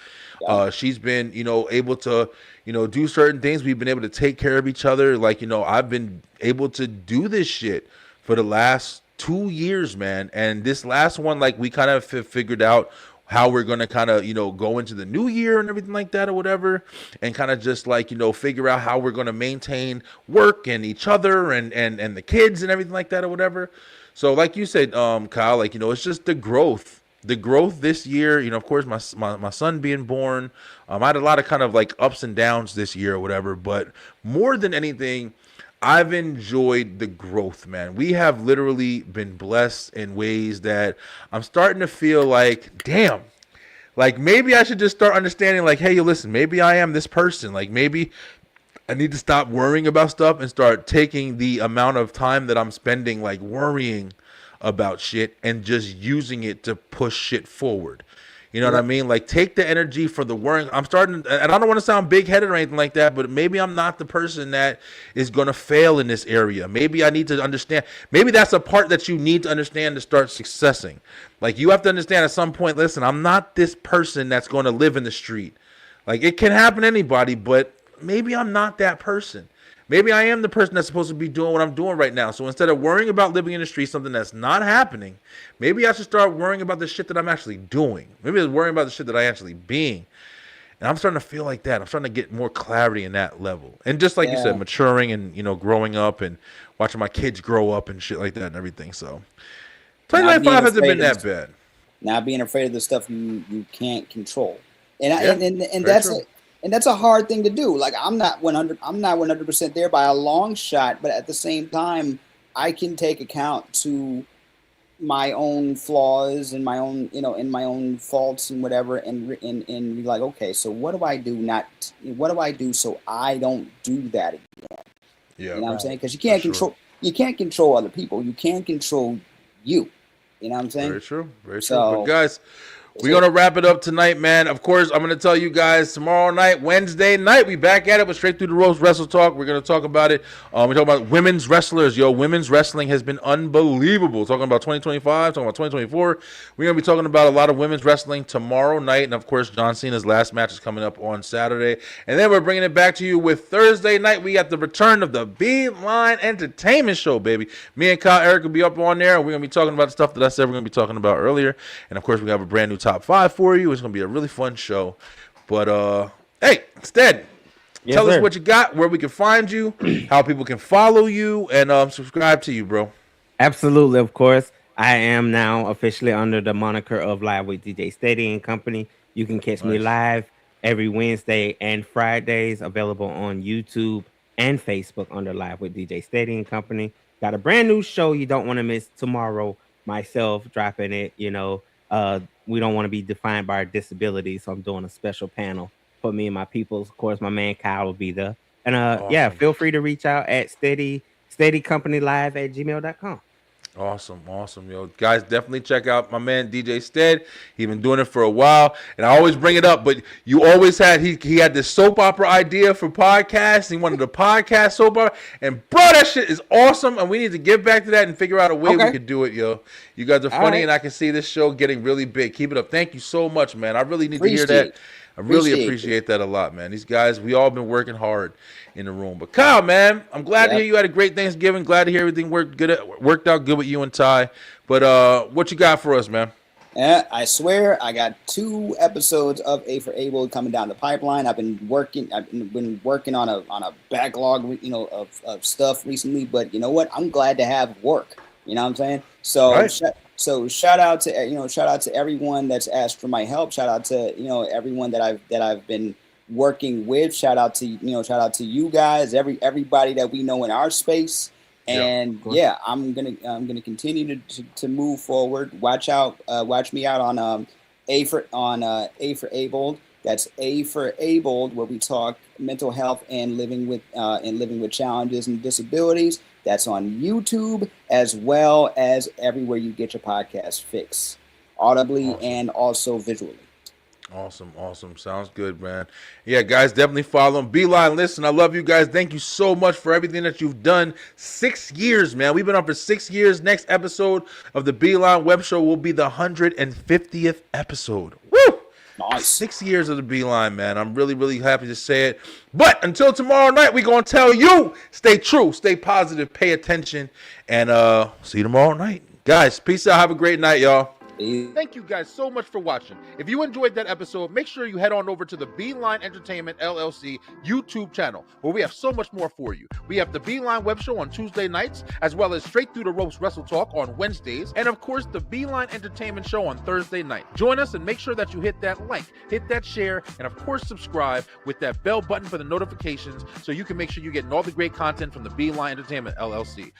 [SPEAKER 1] She's been, able to, do certain things. We've been able to take care of each other. Like, I've been able to do this shit for the last 2 years, man. And this last one, like, we kind of figured out how we're going to kind of, go into the new year and everything like that or whatever, and kind of just like, figure out how we're going to maintain work and each other and the kids and everything like that or whatever. So like you said, Kyle, like, it's just the growth this year, of course, my son being born. I had a lot of kind of like ups and downs this year or whatever, but more than anything, I've enjoyed the growth, man. We have literally been blessed in ways that I'm starting to feel like, damn, like maybe I should just start understanding like, hey, listen, maybe I am this person. Like maybe I need to stop worrying about stuff and start taking the amount of time that I'm spending like worrying about shit and just using it to push shit forward. You know what I mean? Like, take the energy for the worrying. I'm starting, and I don't want to sound big-headed or anything like that, but maybe I'm not the person that is going to fail in this area. Maybe I need to understand. Maybe that's a part that you need to understand to start successing. Like, you have to understand at some point, listen, I'm not this person that's going to live in the street. Like, it can happen to anybody, but maybe I'm not that person. Maybe I am the person that's supposed to be doing what I'm doing right now. So instead of worrying about living in the street, something that's not happening, maybe I should start worrying about the shit that I'm actually doing. Maybe I'm worrying about the shit that I actually being. And I'm starting to feel like that. I'm starting to get more clarity in that level. And just like you said, maturing and, growing up and watching my kids grow up and shit like that and everything. So 2025 hasn't been that bad.
[SPEAKER 4] Not being afraid of the stuff you can't control. And that's it. And that's a hard thing to do. Like I'm not 100% there by a long shot, but at the same time, I can take account to my own flaws and my own, and my own faults and whatever, and be like, okay, so what do I do? What do I do so I don't do that again? Yeah, you know what I'm saying? Because you can't control other people. You can't control you. You know what I'm saying?
[SPEAKER 1] Very true. Very true. But guys, we're going to wrap it up tonight, man. Of course, I'm going to tell you guys tomorrow night, Wednesday night, we back at it with Straight Through the Ropes Wrestle Talk. We're going to talk about it. We're talking about women's wrestlers. Yo, women's wrestling has been unbelievable. Talking about 2025, talking about 2024. We're going to be talking about a lot of women's wrestling tomorrow night. And, of course, John Cena's last match is coming up on Saturday. And then we're bringing it back to you with Thursday night. We got the return of the Beeline Entertainment Show, baby. Me and Kyle Eric will be up on there. And we're going to be talking about the stuff that I said we're going to be talking about earlier. And, of course, we have a brand new top 5 for you. It's going to be a really fun show. But, hey, Stead, tell us what you got, where we can find you, how people can follow you, and subscribe to you, bro.
[SPEAKER 3] Absolutely, of course. I am now officially under the moniker of Live with DJ Steady and Company. You can catch me live every Wednesday and Fridays, available on YouTube and Facebook under Live with DJ Steady and Company. Got a brand new show you don't want to miss tomorrow. Myself dropping it, we don't want to be defined by our disability, so I'm doing a special panel for me and my peoples. Of course, my man Kyle will be there. And awesome. Feel free to reach out at steadycompanylive@gmail.com.
[SPEAKER 1] Awesome. Yo, guys, definitely check out my man DJ Stead. He's been doing it for a while, and I always bring it up, but you always had he had this soap opera idea for podcasts. He wanted a podcast soap opera, and bro, that shit is awesome, and we need to get back to that and figure out a way we could do it, yo. You guys are funny, and I can see this show getting really big. Keep it up. Thank you so much, man. I really need to hear that. I really appreciate that a lot, man. These guys, we all been working hard in the room. But Kyle, man, I'm glad to hear you had a great Thanksgiving. Glad to hear everything worked out good with you and Ty. But what you got for us, man?
[SPEAKER 4] Yeah, I swear I got 2 episodes of A for Able coming down the pipeline. I've been working on a backlog, of stuff recently, but you know what? I'm glad to have work. You know what I'm saying? So
[SPEAKER 1] Right.
[SPEAKER 4] shout out to shout out to everyone that's asked for my help. Shout out to everyone that I've been working with. Shout out to you guys, everybody that we know in our space.
[SPEAKER 1] Yeah.
[SPEAKER 4] And
[SPEAKER 3] course.
[SPEAKER 4] yeah, I'm gonna continue to move forward. Watch me out on A for Abled. That's A for Abled, where we talk mental health and living with challenges and disabilities. That's on YouTube as well as everywhere you get your podcast fix, audibly
[SPEAKER 1] Awesome.
[SPEAKER 4] and also visually.
[SPEAKER 1] Awesome. Sounds good, man. Yeah, guys, definitely follow him. Beeline, listen, I love you guys. Thank you so much for everything that you've done. 6 years, man. We've been on for 6 years. Next episode of the Beeline Web Show will be the 150th episode. Woo!
[SPEAKER 4] Nice.
[SPEAKER 1] 6 years of the Beeline, man. I'm really, really happy to say it. But until tomorrow night, we're going to tell you, stay true, stay positive, pay attention, and see you tomorrow night. Guys, peace out. Have a great night, y'all. Thank you guys so much for watching. If you enjoyed that episode, make sure you head on over to the Beeline Entertainment LLC YouTube channel, where we have so much more for you. We have the Beeline Web Show on Tuesday nights, as well as Straight Through the Ropes Wrestle Talk on Wednesdays, and of course, the Beeline Entertainment Show on Thursday night. Join us and make sure that you hit that like, hit that share, and of course, subscribe with that bell button for the notifications so you can make sure you're getting all the great content from the Beeline Entertainment LLC.